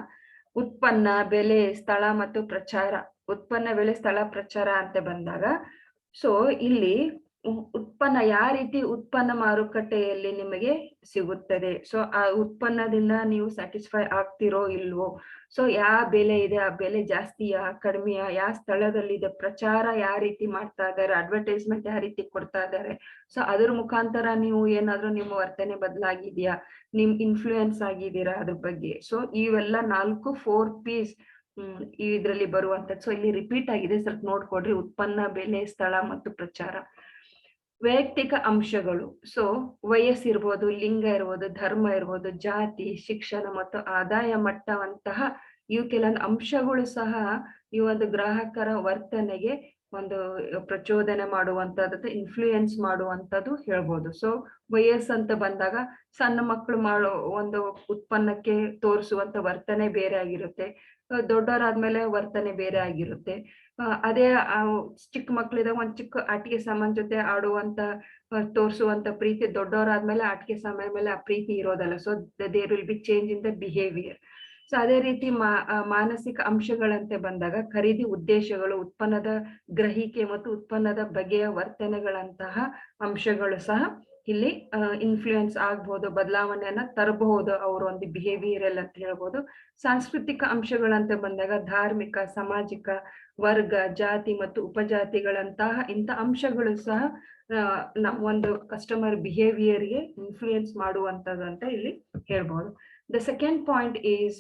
ಉತ್ಪನ್ನ, ಬೆಲೆ, ಸ್ಥಳ ಮತ್ತು ಪ್ರಚಾರ. ಉತ್ಪನ್ನ, ಬೆಲೆ, ಸ್ಥಳ, ಪ್ರಚಾರ ಅಂತ ಬಂದಾಗ ಸೊ ಇಲ್ಲಿ ಉತ್ಪನ್ನ ಯಾವ ರೀತಿ ಉತ್ಪನ್ನ ಮಾರುಕಟ್ಟೆಯಲ್ಲಿ ನಿಮಗೆ ಸಿಗುತ್ತದೆ, ಸೊ ಆ ಉತ್ಪನ್ನದಿಂದ ನೀವು ಸ್ಯಾಟಿಸ್ಫೈ ಆಗ್ತಿರೋ ಇಲ್ವೋ, ಸೊ ಯಾವ ಬೆಲೆ ಇದೆ, ಆ ಬೆಲೆ ಜಾಸ್ತಿಯಾ ಕಡಿಮೆಯಾ, ಯಾವ ಸ್ಥಳದಲ್ಲಿ ಇದೆ, ಪ್ರಚಾರ ಯಾವ ರೀತಿ ಮಾಡ್ತಾ ಇದ್ದಾರೆ, ಅಡ್ವರ್ಟೈಸ್ಮೆಂಟ್ ಯಾವ ರೀತಿ ಕೊಡ್ತಾ ಇದ್ದಾರೆ, ಸೊ ಅದ್ರ ಮುಖಾಂತರ ನೀವು ಏನಾದ್ರೂ ನಿಮ್ಮ ವರ್ತನೆ ಬದಲಾಗಿದ್ಯಾ, ನಿಮ್ ಇನ್ಫ್ಲೂಯೆನ್ಸ್ ಆಗಿದ್ದೀರಾ ಅದ್ರ ಬಗ್ಗೆ. ಸೊ ಇವೆಲ್ಲ 4 P's ಇದ್ರಲ್ಲಿ ಬರುವಂತದ್ದು. ಸೊ ಇಲ್ಲಿ ರಿಪೀಟ್ ಆಗಿದೆ, ಸ್ವಲ್ಪ ನೋಡ್ಕೊಡ್ರಿ. ಉತ್ಪನ್ನ, ಬೆಲೆ, ಸ್ಥಳ ಮತ್ತು ಪ್ರಚಾರ. ವೈಯಕ್ತಿಕ ಅಂಶಗಳು, ಸೊ ವಯಸ್ಸಿರ್ಬೋದು, ಲಿಂಗ ಇರ್ಬೋದು, ಧರ್ಮ ಇರ್ಬೋದು, ಜಾತಿ, ಶಿಕ್ಷಣ ಮತ್ತು ಆದಾಯ ಮಟ್ಟವಂತಹ ಇವು ಕೆಲವೊಂದು ಅಂಶಗಳು ಸಹ ಈ ಒಂದು ಗ್ರಾಹಕರ ವರ್ತನೆಗೆ ಒಂದು ಪ್ರಚೋದನೆ ಮಾಡುವಂತದ್ದು, ಇನ್ಫ್ಲೂಯೆನ್ಸ್ ಮಾಡುವಂತದ್ದು ಹೇಳ್ಬೋದು. ಸೊ ವಯಸ್ಸಂತ ಬಂದಾಗ ಸಣ್ಣ ಮಕ್ಕಳು ಮಾಡೋ ಒಂದು ಉತ್ಪನ್ನಕ್ಕೆ ತೋರಿಸುವಂತ ವರ್ತನೆ ಬೇರೆ ಆಗಿರುತ್ತೆ, ದೊಡ್ಡವರಾದ್ಮೇಲೆ ವರ್ತನೆ ಬೇರೆ ಆಗಿರುತ್ತೆ. ಅದೇ ಚಿಕ್ಕ ಮಕ್ಳಿದಾಗ ಒಂದ್ ಚಿಕ್ಕ ಆಟಿಕೆ ಸಾಮಾನ್ ಜೊತೆ ಆಡುವಂತ ತೋರಿಸುವಂತ ಪ್ರೀತಿ ದೊಡ್ಡವರಾದ್ಮೇಲೆ ಆಟಿಕೆ ಸಾಮಾನ್ ಮೇಲೆ ಆ ಪ್ರೀತಿ ಇರೋದಲ್ಲ. So there will be change in the behaviour. So ಅದೇ ರೀತಿ ಮಾನಸಿಕ ಅಂಶಗಳಂತೆ ಬಂದಾಗ ಖರೀದಿ ಉದ್ದೇಶಗಳು, ಉತ್ಪನ್ನದ ಗ್ರಹಿಕೆ ಮತ್ತು ಉತ್ಪನ್ನದ ಬಗೆಯ ವರ್ತನೆಗಳಂತಹ ಅಂಶಗಳು ಸಹ ಇಲ್ಲಿ ಇನ್ಫ್ಲೂಯೆನ್ಸ್ ಆಗ್ಬಹುದು, ಬದಲಾವಣೆಯನ್ನ ತರಬಹುದು ಅವರ ಒಂದು ಬಿಹೇವಿಯರ್ ಅಂತ ಹೇಳ್ಬೋದು. ಸಾಂಸ್ಕೃತಿಕ ಅಂಶಗಳಂತ ಬಂದಾಗ ಧಾರ್ಮಿಕ, ಸಾಮಾಜಿಕ, ವರ್ಗ, ಜಾತಿ ಮತ್ತು ಉಪಜಾತಿಗಳಂತಹ ಇಂಥ ಅಂಶಗಳು ಸಹ ನಮ್ಮ ಒಂದು ಕಸ್ಟಮರ್ ಬಿಹೇವಿಯರ್ಗೆ ಇನ್ಫ್ಲೂಯೆನ್ಸ್ ಮಾಡುವಂತದ್ದು ಅಂತ ಇಲ್ಲಿ ಹೇಳ್ಬೋದು. The second point is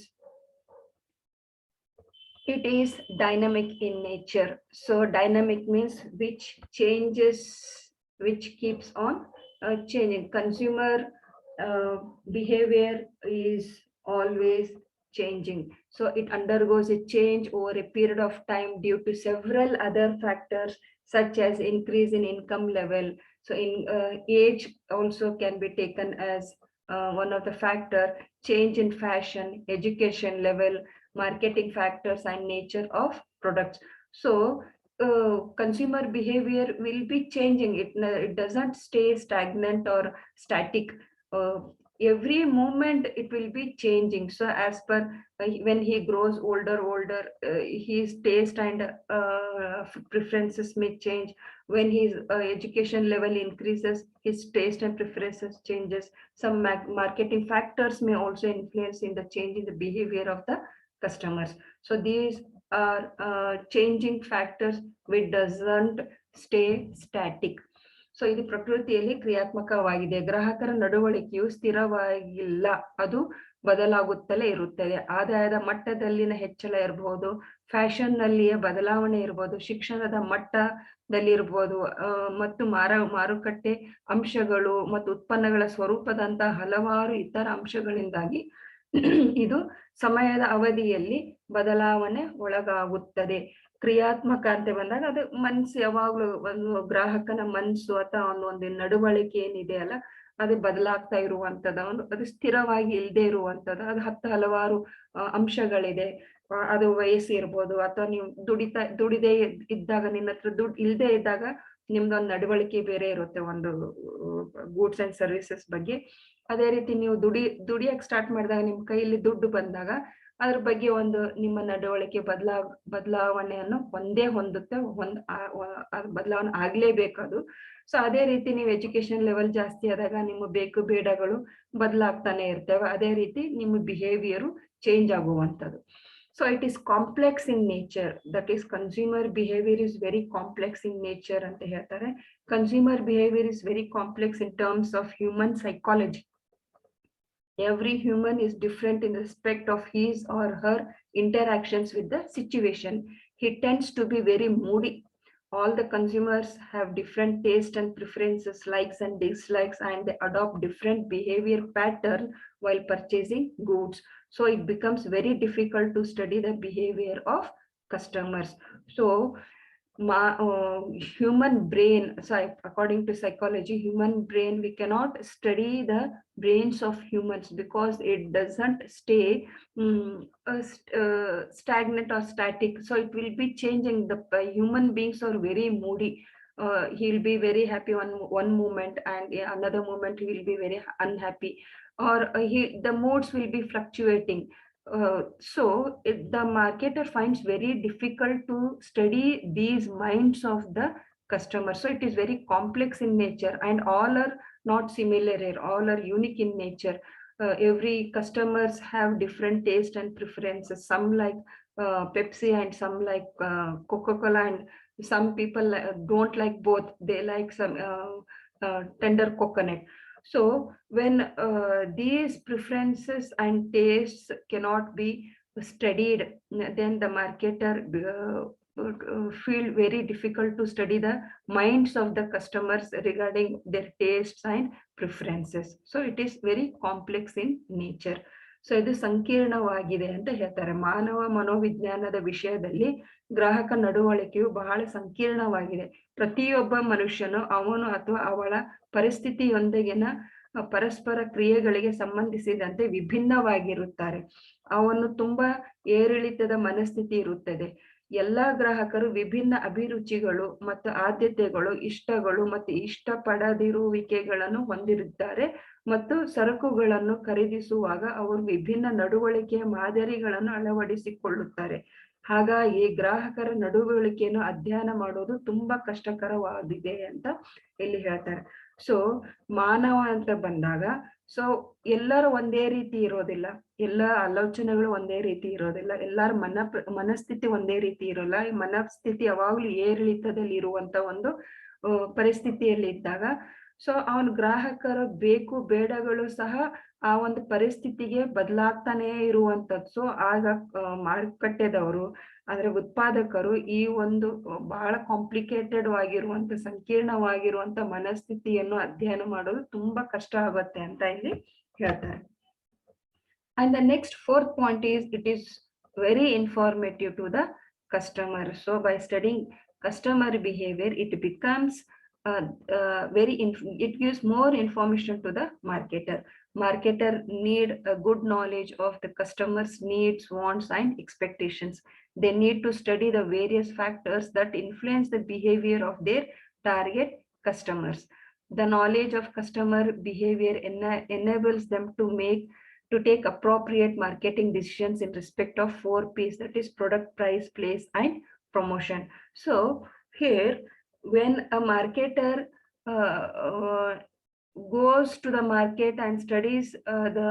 it is dynamic in nature. So dynamic means which changes, which keeps on changing. Consumer behavior is always changing, so it undergoes a change over a period of time due to several other factors such as increase in income level. So in age also can be taken as one of the factor, change in fashion, education level, marketing factors and nature of products. So consumer behavior will be changing. It doesn't stay stagnant or static. Every moment it will be changing. So as per when he grows older, his taste and preferences may change. When his education level increases, his taste and preferences changes. Some marketing factors may also influence in the change in the behavior of the customers. So these are changing factors which doesn't stay static. So ಇದು ಪ್ರಕೃತಿಯಲ್ಲಿ ಕ್ರಿಯಾತ್ಮಕವಾಗಿದೆ. ಗ್ರಾಹಕರ ನಡವಳಿಕೆಯು ಸ್ಥಿರವಾಗಿಲ್ಲ, ಅದು ಬದಲಾಗುತ್ತಲೇ ಇರುತ್ತದೆ. ಆದಾಯದ ಮಟ್ಟದಲ್ಲಿನ ಹೆಚ್ಚಳ ಇರಬಹುದು, fashion ನಲ್ಲಿಯೇ ಬದಲಾವಣೆ ಇರಬಹುದು, ಶಿಕ್ಷಣದ ಮಟ್ಟದಲ್ಲಿ ಇರಬಹುದು, ಮತ್ತು ಮಾರುಕಟ್ಟೆ ಅಂಶಗಳು ಮತ್ತು ಉತ್ಪನ್ನಗಳ ಸ್ವರೂಪದಂತಹ ಹಲವಾರು ಇತರ ಅಂಶಗಳಿಂದಾಗಿ ಇದು ಸಮಯದ ಅವಧಿಯಲ್ಲಿ ಬದಲಾವಣೆ ಒಳಗಾಗುತ್ತದೆ. ಕ್ರಿಯಾತ್ಮಕ ಅಂತ ಬಂದಾಗ ಅದು ಮನ್ಸು, ಯಾವಾಗ್ಲೂ ಒಂದು ಗ್ರಾಹಕನ ಮನ್ಸು ಅಥವಾ ಒಂದು ನಡವಳಿಕೆ ಏನಿದೆ ಅಲ್ಲ, ಅದು ಬದಲಾಗ್ತಾ ಇರುವಂತದ್ದು, ಅದು ಸ್ಥಿರವಾಗಿ ಇಲ್ಲದೆ ಇರುವಂತದ್ದು. ಅದು ಹಲವಾರು ಅಂಶಗಳಿದೆ. ಅದು ವಯಸ್ಸು ಇರ್ಬೋದು, ಅಥವಾ ನೀವು ದುಡಿದೇ ಇದ್ದಾಗ, ನಿನ್ನ ಹತ್ರ ದುಡ್ಡು ಇಲ್ಲದೆ ಇದ್ದಾಗ ನಿಮ್ದೊಂದು ನಡವಳಿಕೆ ಬೇರೆ ಇರುತ್ತೆ ಒಂದು ಗೂಡ್ಸ್ ಅಂಡ್ ಸರ್ವಿಸಸ್ ಬಗ್ಗೆ. ಅದೇ ರೀತಿ ನೀವು ದುಡಿಯಕ್ ಸ್ಟಾರ್ಟ್ ಮಾಡಿದಾಗ, ನಿಮ್ ಕೈಯಲ್ಲಿ ದುಡ್ಡು ಬಂದಾಗ ಅದ್ರ ಬಗ್ಗೆ ಒಂದು ನಿಮ್ಮ ನಡವಳಿಕೆ ಬದಲಾವಣೆಯನ್ನು ಒಂದೇ ಹೊಂದುತ್ತೆ, ಬದಲಾವಣೆ ಆಗ್ಲೇಬೇಕದು. ಸೊ ಅದೇ ರೀತಿ ನೀವು ಎಜುಕೇಶನ್ ಲೆವೆಲ್ ಜಾಸ್ತಿ ಆದಾಗ ನಿಮ್ಮ ಬೇಕು ಬೇಡಗಳು ಬದಲಾಗ್ತಾನೆ ಇರ್ತವೆ, ಅದೇ ರೀತಿ ನಿಮ್ಮ ಬಿಹೇವಿಯರು ಚೇಂಜ್ ಆಗುವಂಥದ್ದು. So it is complex in nature, that is consumer behavior is very complex in nature ಅಂತ ಹೇಳ್ತಾರೆ. Consumer behavior is very complex in terms of human psychology. Every human is different in respect of his or her interactions with the situation. He tends to be very moody. All the consumers have different taste and preferences, likes and dislikes, and they adopt different behavior pattern while purchasing goods. So it becomes very difficult to study the behavior of customers. So human brain, so according to psychology, human brain, we cannot study the brains of humans because it doesn't stay stagnant or static. So it will be changing. The human beings are very moody. He'll be very happy one moment, and another moment he will be very unhappy, or the moods will be fluctuating. So the marketer finds very difficult to study these minds of the customer. So it is very complex in nature, and all are not similar here, all are unique in nature. Every customers have different taste and preferences. Some like Pepsi and some like Coca-Cola, and some people don't like both. They like some tender coconut. So when these preferences and tastes cannot be studied, then the marketer feel very difficult to study the minds of the customers regarding their tastes and preferences. So it is very complex in nature. So ಇದು ಸಂಕೀರ್ಣವಾಗಿದೆ ಅಂತ ಹೇಳ್ತಾರೆ. ಮಾನವ ಮನೋವಿಜ್ಞಾನದ ವಿಷಯದಲ್ಲಿ ಗ್ರಾಹಕ ನಡವಳಿಕೆಯು ಬಹಳ ಸಂಕೀರ್ಣವಾಗಿದೆ. ಪ್ರತಿಯೊಬ್ಬ ಮನುಷ್ಯನು ಅವನು ಅಥವಾ ಅವಳ ಪರಿಸ್ಥಿತಿಯೊಂದಿಗಿನ ಪರಸ್ಪರ ಕ್ರಿಯೆಗಳಿಗೆ ಸಂಬಂಧಿಸಿದಂತೆ ವಿಭಿನ್ನವಾಗಿರುತ್ತಾರೆ. ಅವನು ತುಂಬಾ ಏರಿಳಿತದ ಮನಸ್ಥಿತಿ ಇರುತ್ತದೆ. ಎಲ್ಲಾ ಗ್ರಾಹಕರು ವಿಭಿನ್ನ ಅಭಿರುಚಿಗಳು ಮತ್ತು ಆದ್ಯತೆಗಳು, ಇಷ್ಟಗಳು ಮತ್ತು ಇಷ್ಟಪಡದಿರುವಿಕೆಗಳನ್ನು ಹೊಂದಿರುತ್ತಾರೆ, ಮತ್ತು ಸರಕುಗಳನ್ನು ಖರೀದಿಸುವಾಗ ಅವರು ವಿಭಿನ್ನ ನಡವಳಿಕೆಯ ಮಾದರಿಗಳನ್ನು ಅಳವಡಿಸಿಕೊಳ್ಳುತ್ತಾರೆ. ಹಾಗಾಗಿ ಗ್ರಾಹಕರ ನಡವಳಿಕೆಯನ್ನು ಅಧ್ಯಯನ ಮಾಡೋದು ತುಂಬಾ ಕಷ್ಟಕರವಾಗಿದೆ ಅಂತ ಇಲ್ಲಿ ಹೇಳ್ತಾರೆ. ಸೊ ಮಾನವ ಅಂತ ಬಂದಾಗ, ಸೊ ಎಲ್ಲರೂ ಒಂದೇ ರೀತಿ ಇರೋದಿಲ್ಲ, ಎಲ್ಲ ಆಲೋಚನೆಗಳು ಒಂದೇ ರೀತಿ ಇರೋದಿಲ್ಲ, ಎಲ್ಲರ ಮನಸ್ಥಿತಿ ಒಂದೇ ರೀತಿ ಇರೋಲ್ಲ. ಈ ಮನಸ್ಥಿತಿ ಯಾವಾಗ್ಲೂ ಏರಿಳಿತದಲ್ಲಿ ಇರುವಂತ ಒಂದು ಪರಿಸ್ಥಿತಿಯಲ್ಲಿ ಇದ್ದಾಗ, ಸೊ ಅವನ ಗ್ರಾಹಕರ ಬೇಕು ಬೇಡಗಳು ಸಹ ಆ ಒಂದು ಪರಿಸ್ಥಿತಿಗೆ ಬದಲಾಗ್ತಾನೆ ಇರುವಂತದ್ದು. ಸೊ ಆಗ ಮಾರುಕಟ್ಟೆದವರು ಅಂದ್ರೆ ಉತ್ಪಾದಕರು ಈ ಒಂದು ಬಹಳ ಕಾಂಪ್ಲಿಕೇಟೆಡ್ ಆಗಿರುವಂತ ಸಂಕೀರ್ಣವಾಗಿರುವಂತ ಮನಸ್ಥಿತಿಯನ್ನು ಅಧ್ಯಯನ ಮಾಡೋದು ತುಂಬಾ ಕಷ್ಟ ಆಗುತ್ತೆ ಅಂತ ಇಲ್ಲಿ ಹೇಳ್ತಾರೆ. And the next fourth point is, it is very informative to the customer. So by studying customer behavior, it becomes it gives more information to the marketer. Marketer need a good knowledge of the customer's needs, wants, and expectations. They need to study the various factors that influence the behavior of their target customers. The knowledge of customer behavior enables them to take appropriate marketing decisions in respect of 4 P's, that is product, price, place, and promotion. So here, when a marketer goes to the market and studies the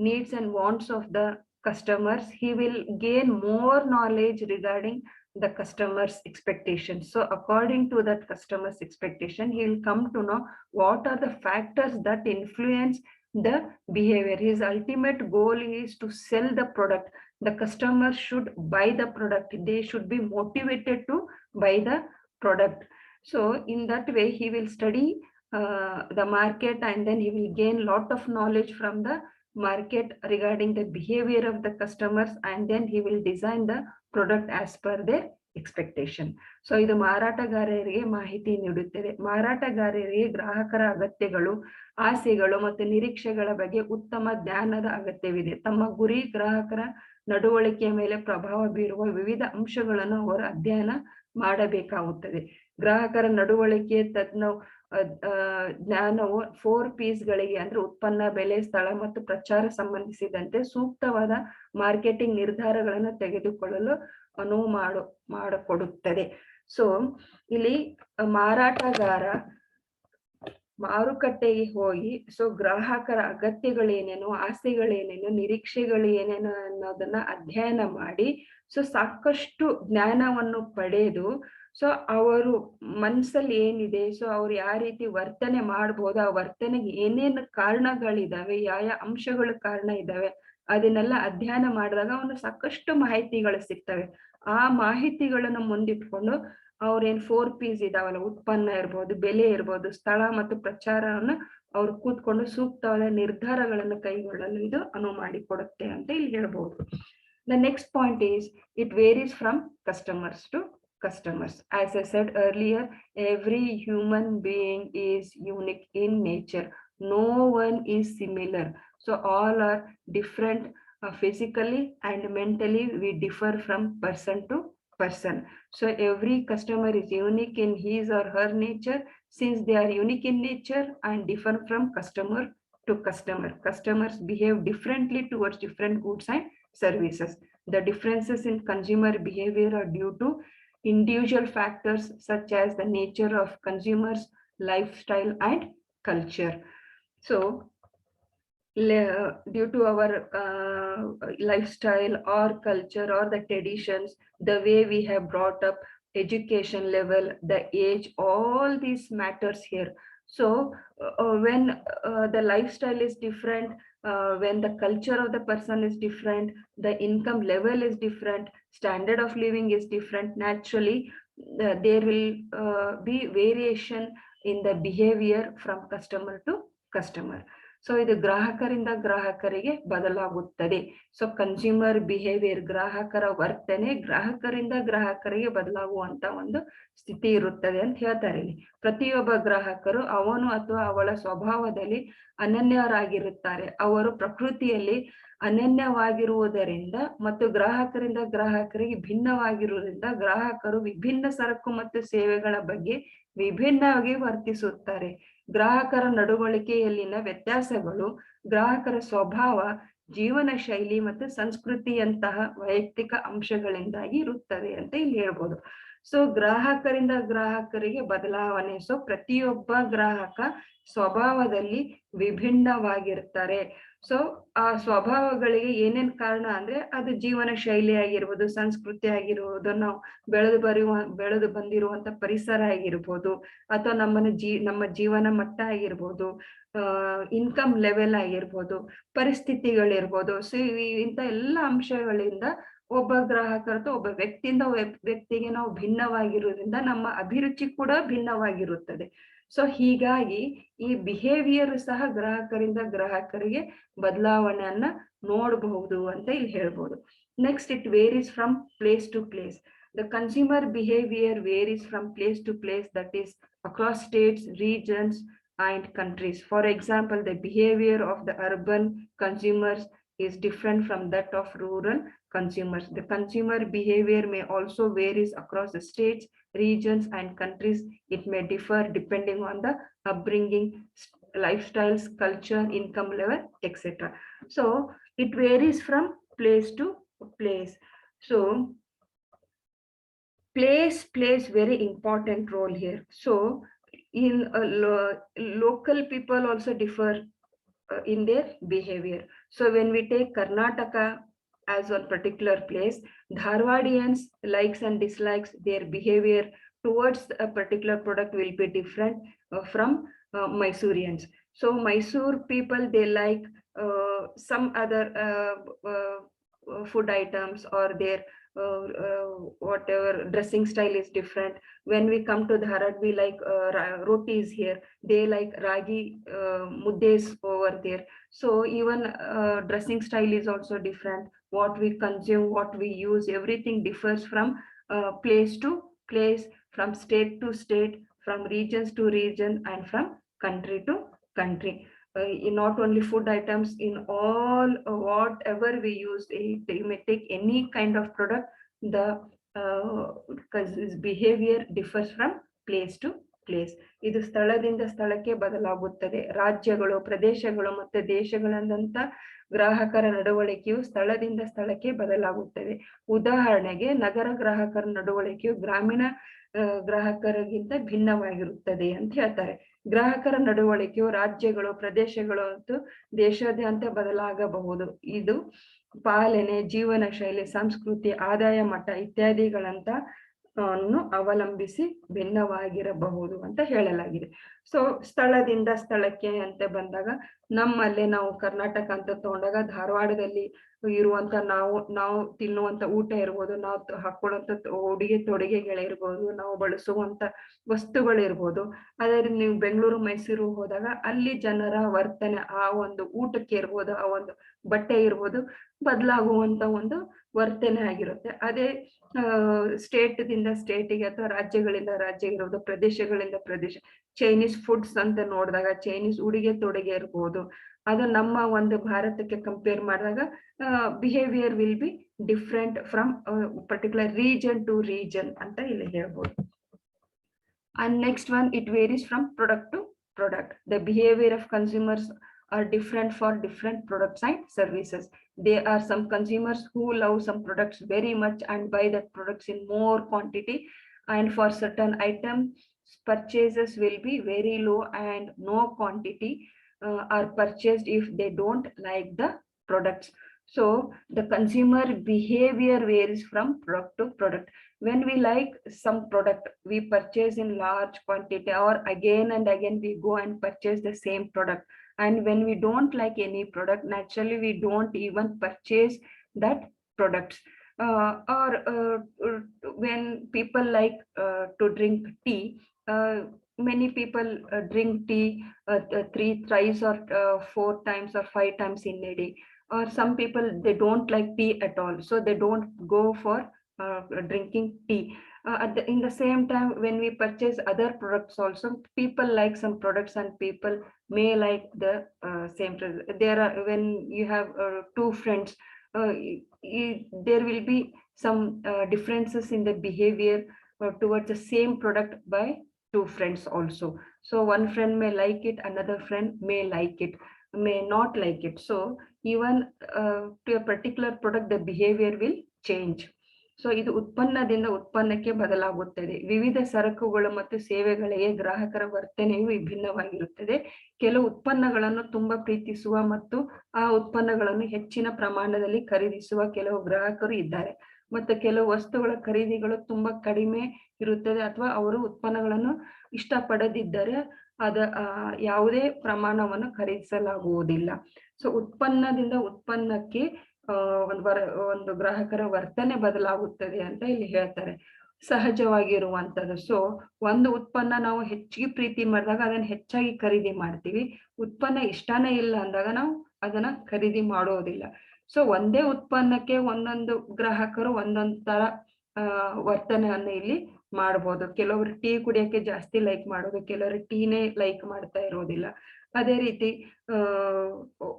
needs and wants of the customers, he will gain more knowledge regarding the customer's expectations. So according to that customer's expectation, he will come to know what are the factors that influence the behavior. His ultimate goal is to sell the product. The customer should buy the product. They should be motivated to buy the product. So in that way, he will study the market, and then he will gain lot of knowledge from the market regarding the behavior of the customers, and then he will design the product as per their expectation. So ಇದು ಮಾರಾಟಗಾರರಿಗೆ ಮಾಹಿತಿ ನೀಡುತ್ತದೆ. ಮಾರಾಟಗಾರರಿಗೆ ಗ್ರಾಹಕರ ಅಗತ್ಯಗಳು, ಆಸೆಗಳು ಮತ್ತು ನಿರೀಕ್ಷೆಗಳ ಬಗ್ಗೆ ಉತ್ತಮ ಜ್ಞಾನದ ಅಗತ್ಯವಿದೆ. ತಮ್ಮ ಗುರಿ ಗ್ರಾಹಕರ ನಡವಳಿಕೆಯ ಮೇಲೆ ಪ್ರಭಾವ ಬೀರುವ ವಿವಿಧ ಅಂಶಗಳನ್ನು ಅವರು ಅಧ್ಯಯನ ಮಾಡಬೇಕಾಗುತ್ತದೆ. ಗ್ರಾಹಕರ ನಡವಳಿಕೆ ಜ್ಞಾನವು 4Ps ಗಳಿಗೆ ಅಂದ್ರೆ ಉತ್ಪನ್ನ, ಬೆಲೆ, ಸ್ಥಳ ಮತ್ತು ಪ್ರಚಾರ ಸಂಬಂಧಿಸಿದಂತೆ ಸೂಕ್ತವಾದ ಮಾರ್ಕೆಟಿಂಗ್ ನಿರ್ಧಾರಗಳನ್ನು ತೆಗೆದುಕೊಳ್ಳಲು ಅನುವು ಮಾಡಿಕೊಡುತ್ತದೆ. ಸೊ ಇಲ್ಲಿ ಮಾರಾಟಗಾರ ಮಾರುಕಟ್ಟೆಗೆ ಹೋಗಿ ಸೊ ಗ್ರಾಹಕರ ಅಗತ್ಯಗಳೇನೇನು, ಆಸೆಗಳೇನೇನು, ನಿರೀಕ್ಷೆಗಳು ಏನೇನು ಅನ್ನೋದನ್ನ ಅಧ್ಯಯನ ಮಾಡಿ ಸೊ ಸಾಕಷ್ಟು ಜ್ಞಾನವನ್ನು ಪಡೆದು ಸೊ ಅವರು ಮನ್ಸಲ್ಲಿ ಏನಿದೆ, ಸೊ ಅವ್ರು ಯಾವ ರೀತಿ ವರ್ತನೆ ಮಾಡ್ಬೋದು, ಆ ವರ್ತನೆಗೆ ಏನೇನು ಕಾರಣಗಳಿದಾವೆ, ಯಾವ ಅಂಶಗಳು ಕಾರಣ ಇದಾವೆ ಅದನ್ನೆಲ್ಲ ಅಧ್ಯಯನ ಮಾಡಿದಾಗ ಅವನು ಸಾಕಷ್ಟು ಮಾಹಿತಿಗಳು ಸಿಗ್ತವೆ. ಆ ಮಾಹಿತಿಗಳನ್ನು ಮುಂದಿಟ್ಕೊಂಡು ಅವ್ರೇನ್ 4Ps ಇದಾವಲ್ಲ, ಉತ್ಪನ್ನ ಇರ್ಬೋದು, ಬೆಲೆ ಇರ್ಬೋದು, ಸ್ಥಳ ಮತ್ತು ಪ್ರಚಾರವನ್ನು ಅವ್ರು ಕೂತ್ಕೊಂಡು ಸೂಕ್ತವಾದ ನಿರ್ಧಾರಗಳನ್ನು ಕೈಗೊಳ್ಳಲು ಇದು ಅನುವು ಮಾಡಿಕೊಡುತ್ತೆ ಅಂತ ಇಲ್ಲಿ ಹೇಳ್ಬೋದು. The next point is it varies from customers to customers. As I said earlier, every human being is unique in nature. No one is similar. So all are different physically and mentally. We differ from person to person. So every customer is unique in his or her nature. Since they are unique in nature and differ from customer to customer, customers behave differently towards different goods and services. The differences in consumer behavior are due to individual factors such as the nature of consumers, lifestyle and culture. So due to our lifestyle or culture or the traditions, the way we have brought up, education level, the age, all these matters here. So when the lifestyle is different, when the culture of the person is different, the income level is different, standard of living is different, naturally there will be variation in the behavior from customer to customer. So ಇದು ಗ್ರಾಹಕರಿಂದ ಗ್ರಾಹಕರಿಗೆ ಬದಲಾಗುತ್ತದೆ. So consumer behaviour, ಗ್ರಾಹಕರ ವರ್ತನೆ ಗ್ರಾಹಕರಿಂದ ಗ್ರಾಹಕರಿಗೆ ಬದಲಾಗುವಂತ ಒಂದು ಸ್ಥಿತಿ ಇರುತ್ತದೆ ಅಂತ ಹೇಳ್ತಾರೆ ಇಲ್ಲಿ. ಪ್ರತಿಯೊಬ್ಬ ಗ್ರಾಹಕರು ಅವನು ಅಥವಾ ಅವಳ ಸ್ವಭಾವದಲ್ಲಿ ಅನನ್ಯರಾಗಿರುತ್ತಾರೆ. ಅವರು ಪ್ರಕೃತಿಯಲ್ಲಿ ಅನನ್ಯವಾಗಿರುವುದರಿಂದ ಮತ್ತು ಗ್ರಾಹಕರಿಂದ ಗ್ರಾಹಕರಿಗೆ ಭಿನ್ನವಾಗಿರುವುದರಿಂದ ಗ್ರಾಹಕರು ವಿಭಿನ್ನ ಸರಕು ಮತ್ತು ಸೇವೆಗಳ ಬಗ್ಗೆ ವಿಭಿನ್ನವಾಗಿ ವರ್ತಿಸುತ್ತಾರೆ. ಗ್ರಾಹಕರ ನಡವಳಿಕೆಯಲ್ಲಿನ ವ್ಯತ್ಯಾಸಗಳು ಗ್ರಾಹಕರ ಸ್ವಭಾವ, ಜೀವನ ಶೈಲಿ ಮತ್ತು ಸಂಸ್ಕೃತಿಯಂತಹ ವೈಯಕ್ತಿಕ ಅಂಶಗಳಿಂದಾಗಿ ಇರುತ್ತದೆ ಅಂತ ಇಲ್ಲಿ ಹೇಳ್ಬೋದು. ಸೊ ಗ್ರಾಹಕರಿಂದ ಗ್ರಾಹಕರಿಗೆ ಬದಲಾವಣೆ. ಸೊ ಪ್ರತಿಯೊಬ್ಬ ಗ್ರಾಹಕ ಸ್ವಭಾವದಲ್ಲಿ ವಿಭಿನ್ನವಾಗಿರ್ತಾರೆ. ಸೊ ಆ ಸ್ವಭಾವಗಳಿಗೆ ಏನೇನ್ ಕಾರಣ ಅಂದ್ರೆ ಅದು ಜೀವನ ಶೈಲಿ ಆಗಿರ್ಬೋದು, ಸಂಸ್ಕೃತಿ ಆಗಿರ್ಬೋದು, ನಾವು ಬೆಳೆದು ಬಂದಿರುವಂತ ಪರಿಸರ ಆಗಿರ್ಬೋದು, ಅಥವಾ ನಮ್ಮ ಜೀವನ ಮಟ್ಟ ಆಗಿರ್ಬೋದು, ಇನ್ಕಮ್ ಲೆವೆಲ್ ಆಗಿರ್ಬೋದು, ಪರಿಸ್ಥಿತಿಗಳಿರ್ಬೋದು. ಸೊ ಇಂಥ ಎಲ್ಲ ಅಂಶಗಳಿಂದ ಒಬ್ಬ ಗ್ರಾಹಕರ ಅಥವಾ ಒಬ್ಬ ವ್ಯಕ್ತಿಯಿಂದ ವ್ಯಕ್ತಿಗೆ ನಾವು ಭಿನ್ನವಾಗಿರುವುದರಿಂದ ನಮ್ಮ ಅಭಿರುಚಿ ಕೂಡ ಭಿನ್ನವಾಗಿರುತ್ತದೆ. ಸೊ ಹೀಗಾಗಿ ಈ ಬಿಹೇವಿಯರ್ ಸಹ ಗ್ರಾಹಕರಿಂದ ಗ್ರಾಹಕರಿಗೆ ಬದಲಾವಣೆಯನ್ನ ನೋಡಬಹುದು ಅಂತ ಇಲ್ಲಿ ಹೇಳ್ಬೋದು. Next, it varies from place to place. The consumer behavior varies from place to place, that is across states, regions and countries. For example, the behavior of the urban consumers is different from that of rural consumers. The consumer behavior may also varies across the states, regions and countries. It may differ depending on the upbringing, lifestyles, culture, income level, etc. So it varies from place to place. So place plays very important role here. So in local people also differ in their behavior. So when we take Karnataka as one particular place, Dharwadians likes and dislikes, their behavior towards a particular product will be different from Mysoreans. So Mysore people, they like some other food items, or their whatever dressing style is different. When we come to Dharad, we like rotis here, they like ragi muddes over there. So even dressing style is also different. What we consume, what we use, everything differs from place to place, from state to state, from regions to region, and from country to country. In not only food items, in all whatever we use, you may take any kind of product, the behavior differs from place to place. ಇದು ಸ್ಥಳದಿಂದ ಸ್ಥಳಕ್ಕೆ ಬದಲಾಗುತ್ತದೆ. ರಾಜ್ಯಗಳು, ಪ್ರದೇಶಗಳು ಮತ್ತು ದೇಶಗಳಂದಂತ ಗ್ರಾಹಕರ ನಡವಳಿಕೆಯು ಸ್ಥಳದಿಂದ ಸ್ಥಳಕ್ಕೆ ಬದಲಾಗುತ್ತದೆ. ಉದಾಹರಣೆಗೆ ನಗರ ಗ್ರಾಹಕರ ನಡವಳಿಕೆಯು ಗ್ರಾಮೀಣ ಗ್ರಾಹಕರಿಗಿಂತ ಭಿನ್ನವಾಗಿರುತ್ತದೆ ಅಂತ ಹೇಳ್ತಾರೆ. ಗ್ರಾಹಕರ ನಡವಳಿಕೆಯು ರಾಜ್ಯಗಳು, ಪ್ರದೇಶಗಳು ಮತ್ತು ದೇಶಾದ್ಯಂತ ಬದಲಾಗಬಹುದು. ಇದು ಪಾಲನೆ, ಜೀವನ ಶೈಲಿ, ಸಂಸ್ಕೃತಿ, ಆದಾಯ ಮಟ್ಟ ಇತ್ಯಾದಿಗಳಂತ ಅವಲಂಬಿಸಿ ಭಿನ್ನವಾಗಿರಬಹುದು ಅಂತ ಹೇಳಲಾಗಿದೆ. ಸೊ ಸ್ಥಳದಿಂದ ಸ್ಥಳಕ್ಕೆ ಅಂತ ಬಂದಾಗ ನಮ್ಮಲ್ಲಿ ನಾವು ಕರ್ನಾಟಕ ಅಂತ ತಗೊಂಡಾಗ ಧಾರವಾಡದಲ್ಲಿ ಇರುವಂತ ನಾವು ತಿನ್ನುವಂತ ಊಟ ಇರ್ಬೋದು, ನಾವು ಹಾಕೊಳ್ಳುವಂತ ಉಡುಗೆ ತೊಡುಗೆಗಳಿರ್ಬೋದು, ನಾವು ಬಳಸುವಂತ ವಸ್ತುಗಳಿರ್ಬೋದು. ಅದೇ ನೀವು ಬೆಂಗಳೂರು, ಮೈಸೂರು ಹೋದಾಗ ಅಲ್ಲಿ ಜನರ ವರ್ತನೆ, ಆ ಒಂದು ಊಟಕ್ಕೆ ಇರ್ಬೋದು, ಆ ಒಂದು ಬಟ್ಟೆ ಇರ್ಬೋದು, ಬದಲಾಗುವಂತ ಒಂದು ವರ್ತನೆ ಆಗಿರುತ್ತೆ. ಅದೇ ಸ್ಟೇಟ್ದಿಂದ ಸ್ಟೇಟಿಗೆ ಅಥವಾ ರಾಜ್ಯಗಳಿಂದ ರಾಜ್ಯ ಇರೋದು, ಪ್ರದೇಶಗಳಿಂದ ಪ್ರದೇಶ, ಚೈನೀಸ್ ಫುಡ್ಸ್ ಅಂತ ನೋಡಿದಾಗ ಚೈನೀಸ್ ಉಡುಗೆ ತೊಡುಗೆ ಇರ್ಬೋದು, ಅದು ನಮ್ಮ ಒಂದು ಭಾರತಕ್ಕೆ ಕಂಪೇರ್ ಮಾಡಿದಾಗ behaviour will be different from particular region to region ಅಂತ ಇಲ್ಲಿ ಹೇಳ್ಬೋದು. And next one, it varies from product to product. The behavior of consumers are different for different products and services. There are some consumers who love some products very much and buy that products in more quantity, and for certain items purchases will be very low and no quantity are purchased if they don't like the products. So the consumer behavior varies from product to product. When we like some product, we purchase in large quantity, or again and again we go and purchase the same product. And when we don't like any product, naturally we don't even purchase that products. When people like to drink tea, many people drink tea 3 thrice or 4 times or 5 times in a day. Or some people, they don't like tea at all, so they don't go for drinking tea. In the same time, when we purchase other products also, people like some products and people may like the same product. There are, when you have 2 friends, there will be some differences in the behavior towards the same product by 2 friends also. So one friend may like it, another friend may like it, may not like it. So even to a particular product, the behavior will change. So ಇದು ಉತ್ಪನ್ನದಿಂದ ಉತ್ಪನ್ನಕ್ಕೆ ಬದಲಾಗುತ್ತದೆ. ವಿವಿಧ ಸರಕುಗಳು ಮತ್ತು ಸೇವೆಗಳಿಗೆ ಗ್ರಾಹಕರ ವರ್ತನೆಯು ವಿಭಿನ್ನವಾಗಿರುತ್ತದೆ. ಕೆಲವು ಉತ್ಪನ್ನಗಳನ್ನು ತುಂಬಾ ಪ್ರೀತಿಸುವ ಮತ್ತು ಆ ಉತ್ಪನ್ನಗಳನ್ನು ಹೆಚ್ಚಿನ ಪ್ರಮಾಣದಲ್ಲಿ ಖರೀದಿಸುವ ಕೆಲವು ಗ್ರಾಹಕರು ಇದ್ದಾರೆ, ಮತ್ತು ಕೆಲವು ವಸ್ತುಗಳ ಖರೀದಿಗಳು ತುಂಬಾ ಕಡಿಮೆ ಇರುತ್ತದೆ, ಅಥವಾ ಅವರು ಉತ್ಪನ್ನಗಳನ್ನು ಇಷ್ಟಪಡದಿದ್ದರೆ ಯಾವುದೇ ಪ್ರಮಾಣವನ್ನು ಖರೀದಿಸಲಾಗುವುದಿಲ್ಲ. ಸೊ ಉತ್ಪನ್ನದಿಂದ ಉತ್ಪನ್ನಕ್ಕೆ ಒಂದು ಗ್ರಾಹಕರ ವರ್ತನೆ ಬದಲಾಗುತ್ತದೆ ಅಂತ ಇಲ್ಲಿ ಹೇಳ್ತಾರೆ, ಸಹಜವಾಗಿರುವಂತದ್ದು. ಸೊ ಒಂದು ಉತ್ಪನ್ನ ನಾವು ಹೆಚ್ಚಿಗೆ ಪ್ರೀತಿ ಮಾಡಿದಾಗ ಅದನ್ನ ಹೆಚ್ಚಾಗಿ ಖರೀದಿ ಮಾಡ್ತೀವಿ. ಉತ್ಪನ್ನ ಇಷ್ಟನೇ ಇಲ್ಲ ಅಂದಾಗ ನಾವು ಅದನ್ನ ಖರೀದಿ ಮಾಡೋದಿಲ್ಲ. ಸೊ ಒಂದೇ ಉತ್ಪನ್ನಕ್ಕೆ ಒಂದೊಂದು ಗ್ರಾಹಕರು ಒಂದೊಂದು ತರ ವರ್ತನೆಯನ್ನು ಇಲ್ಲಿ ಮಾಡ್ಬೋದು. ಕೆಲವರು ಟೀ ಕುಡಿಯಕ್ಕೆ ಜಾಸ್ತಿ ಲೈಕ್ ಮಾಡೋದು, ಕೆಲವರು ಟೀನೇ ಲೈಕ್ ಮಾಡ್ತಾ ಇರೋದಿಲ್ಲ. ಅದೇ ರೀತಿ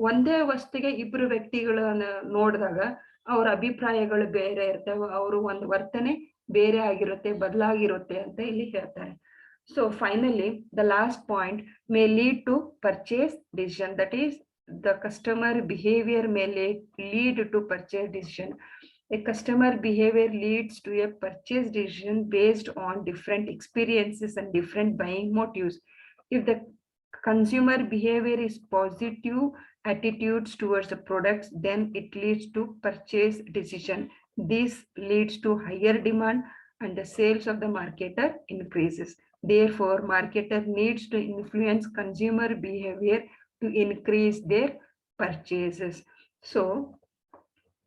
ಒಂದೇ ವಸ್ತುಗೆ ಇಬ್ರು ವ್ಯಕ್ತಿಗಳನ್ನ ನೋಡಿದಾಗ ಅವ್ರ ಅಭಿಪ್ರಾಯಗಳು ಬೇರೆ ಇರ್ತವೆ, ಅವರು ಒಂದು ವರ್ತನೆ ಬೇರೆ ಆಗಿರುತ್ತೆ, ಬದಲಾಗಿರುತ್ತೆ ಅಂತ ಇಲ್ಲಿ ಹೇಳ್ತಾರೆ. So finally the last point may lead to purchase decision, that is the customer behavior may lead to purchase decision. A customer behavior leads to a purchase decision based on different experiences and different buying motives. If the consumer behavior is positive attitudes towards the products, then it leads to purchase decision. This leads to higher demand and the sales of the marketer increases. Therefore, marketer needs to influence consumer behavior to increase their purchases. So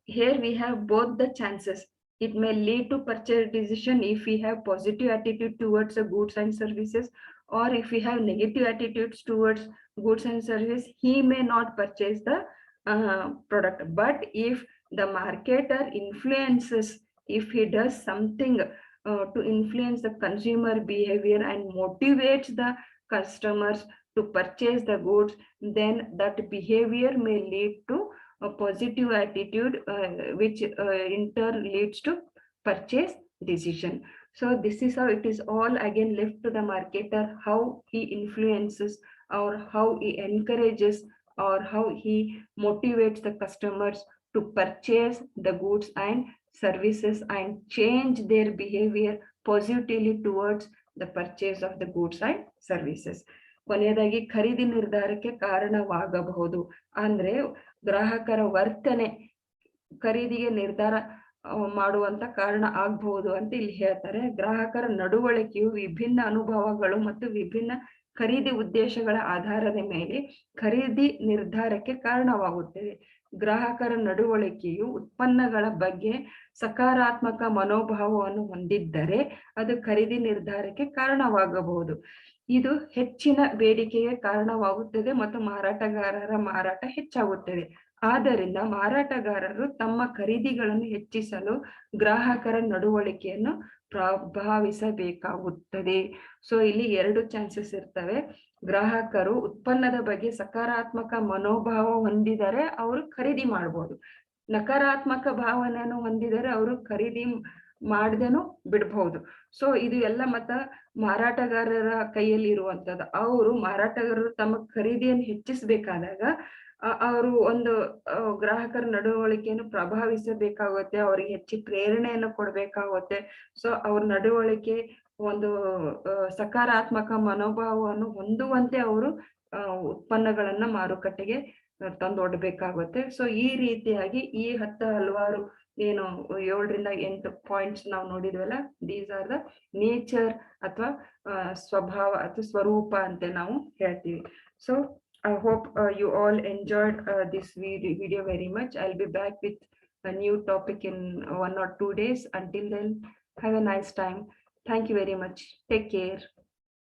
here we have both the chances. It may lead to purchase decision if we have positive attitude towards the goods and services, or if we have negative attitudes towards goods and service, he may not purchase the product. But if the marketer influences, if he does something to influence the consumer behavior and motivates the customers to purchase the goods, then that behavior may lead to a positive attitude, which in turn leads to purchase decision. So this is how it is all again left to the marketer, how he influences or how he encourages or how he motivates the customers to purchase the goods and services and change their behavior positively towards the purchase of the goods and services. ಕೊನೆಯದಾಗಿ ಖರೀದಿ ನಿರ್ಧಾರಕ್ಕೆ ಕಾರಣವಾಗಬಹುದು ಅಂದ್ರೆ ಗ್ರಾಹಕರ ವರ್ತನೆ ಖರೀದಿಗೆ ನಿರ್ಧಾರ ಮಾಡುವಂತ ಕಾರಣ ಆಗಬಹುದು ಅಂತ ಇಲ್ಲಿ ಹೇಳ್ತಾರೆ. ಗ್ರಾಹಕರ ನಡವಳಿಕೆಯು ವಿಭಿನ್ನ ಅನುಭವಗಳು ಮತ್ತು ವಿಭಿನ್ನ ಖರೀದಿ ಉದ್ದೇಶಗಳ ಆಧಾರದ ಮೇಲೆ ಖರೀದಿ ನಿರ್ಧಾರಕ್ಕೆ ಕಾರಣವಾಗುತ್ತದೆ. ಗ್ರಾಹಕರ ನಡವಳಿಕೆಯು ಉತ್ಪನ್ನಗಳ ಬಗ್ಗೆ ಸಕಾರಾತ್ಮಕ ಮನೋಭಾವವನ್ನು ಹೊಂದಿದ್ದರೆ ಅದು ಖರೀದಿ ನಿರ್ಧಾರಕ್ಕೆ ಕಾರಣವಾಗಬಹುದು. ಇದು ಹೆಚ್ಚಿನ ಬೇಡಿಕೆಗೆ ಕಾರಣವಾಗುತ್ತದೆ ಮತ್ತು ಮಾರಾಟಗಾರರ ಮಾರಾಟ ಹೆಚ್ಚಾಗುತ್ತದೆ. ಆದ್ದರಿಂದ ಮಾರಾಟಗಾರರು ತಮ್ಮ ಖರೀದಿಗಳನ್ನು ಹೆಚ್ಚಿಸಲು ಗ್ರಾಹಕರ ನಡವಳಿಕೆಯನ್ನು ಪ್ರಭಾವಿಸಬೇಕಾಗುತ್ತದೆ. ಸೊ ಇಲ್ಲಿ 2 ಚಾನ್ಸಸ್ ಇರ್ತವೆ. ಗ್ರಾಹಕರು ಉತ್ಪನ್ನದ ಬಗ್ಗೆ ಸಕಾರಾತ್ಮಕ ಮನೋಭಾವ ಹೊಂದಿದರೆ ಅವರು ಖರೀದಿ ಮಾಡ್ಬೋದು. ನಕಾರಾತ್ಮಕ ಭಾವನೆಯನ್ನು ಹೊಂದಿದರೆ ಅವರು ಖರೀದಿ ಮಾಡದೇನು ಬಿಡ್ಬಹುದು. ಸೊ ಇದು ಎಲ್ಲ ಮತ್ತ ಮಾರಾಟಗಾರರ ಕೈಯಲ್ಲಿ ಇರುವಂತದ್ದು. ಅವರು ಮಾರಾಟಗಾರರು ತಮ್ಮ ಖರೀದಿಯನ್ನು ಹೆಚ್ಚಿಸಬೇಕಾದಾಗ ಅವರು ಒಂದು ಗ್ರಾಹಕರ ನಡವಳಿಕೆಯನ್ನು ಪ್ರಭಾವಿಸಬೇಕಾಗುತ್ತೆ, ಅವರಿಗೆ ಹೆಚ್ಚು ಪ್ರೇರಣೆಯನ್ನು ಕೊಡ್ಬೇಕಾಗುತ್ತೆ. ಸೊ ಅವ್ರ ನಡವಳಿಕೆ ಒಂದು ಸಕಾರಾತ್ಮಕ ಮನೋಭಾವವನ್ನು ಹೊಂದುವಂತೆ ಅವರು ಉತ್ಪನ್ನಗಳನ್ನ ಮಾರುಕಟ್ಟೆಗೆ ತಂದೊಡ್ಬೇಕಾಗುತ್ತೆ. ಸೊ ಈ ರೀತಿಯಾಗಿ ಈ 10 ಹಲವಾರು ಏನು 7 ರಿಂದ 8 ಪಾಯಿಂಟ್ಸ್ ನಾವು ನೋಡಿದ್ವಲ್ಲ, ದೀಸ್ ಆರ್ ದ ನೇಚರ್ ಅಥವಾ ಸ್ವಭಾವ ಅಥವಾ ಸ್ವರೂಪ ಅಂತ ನಾವು ಹೇಳ್ತೀವಿ. So I hope you all enjoyed this video very much. I'll be back with a new topic in 1 or 2 days. Until then, have a nice time. Thank you very much. Take care.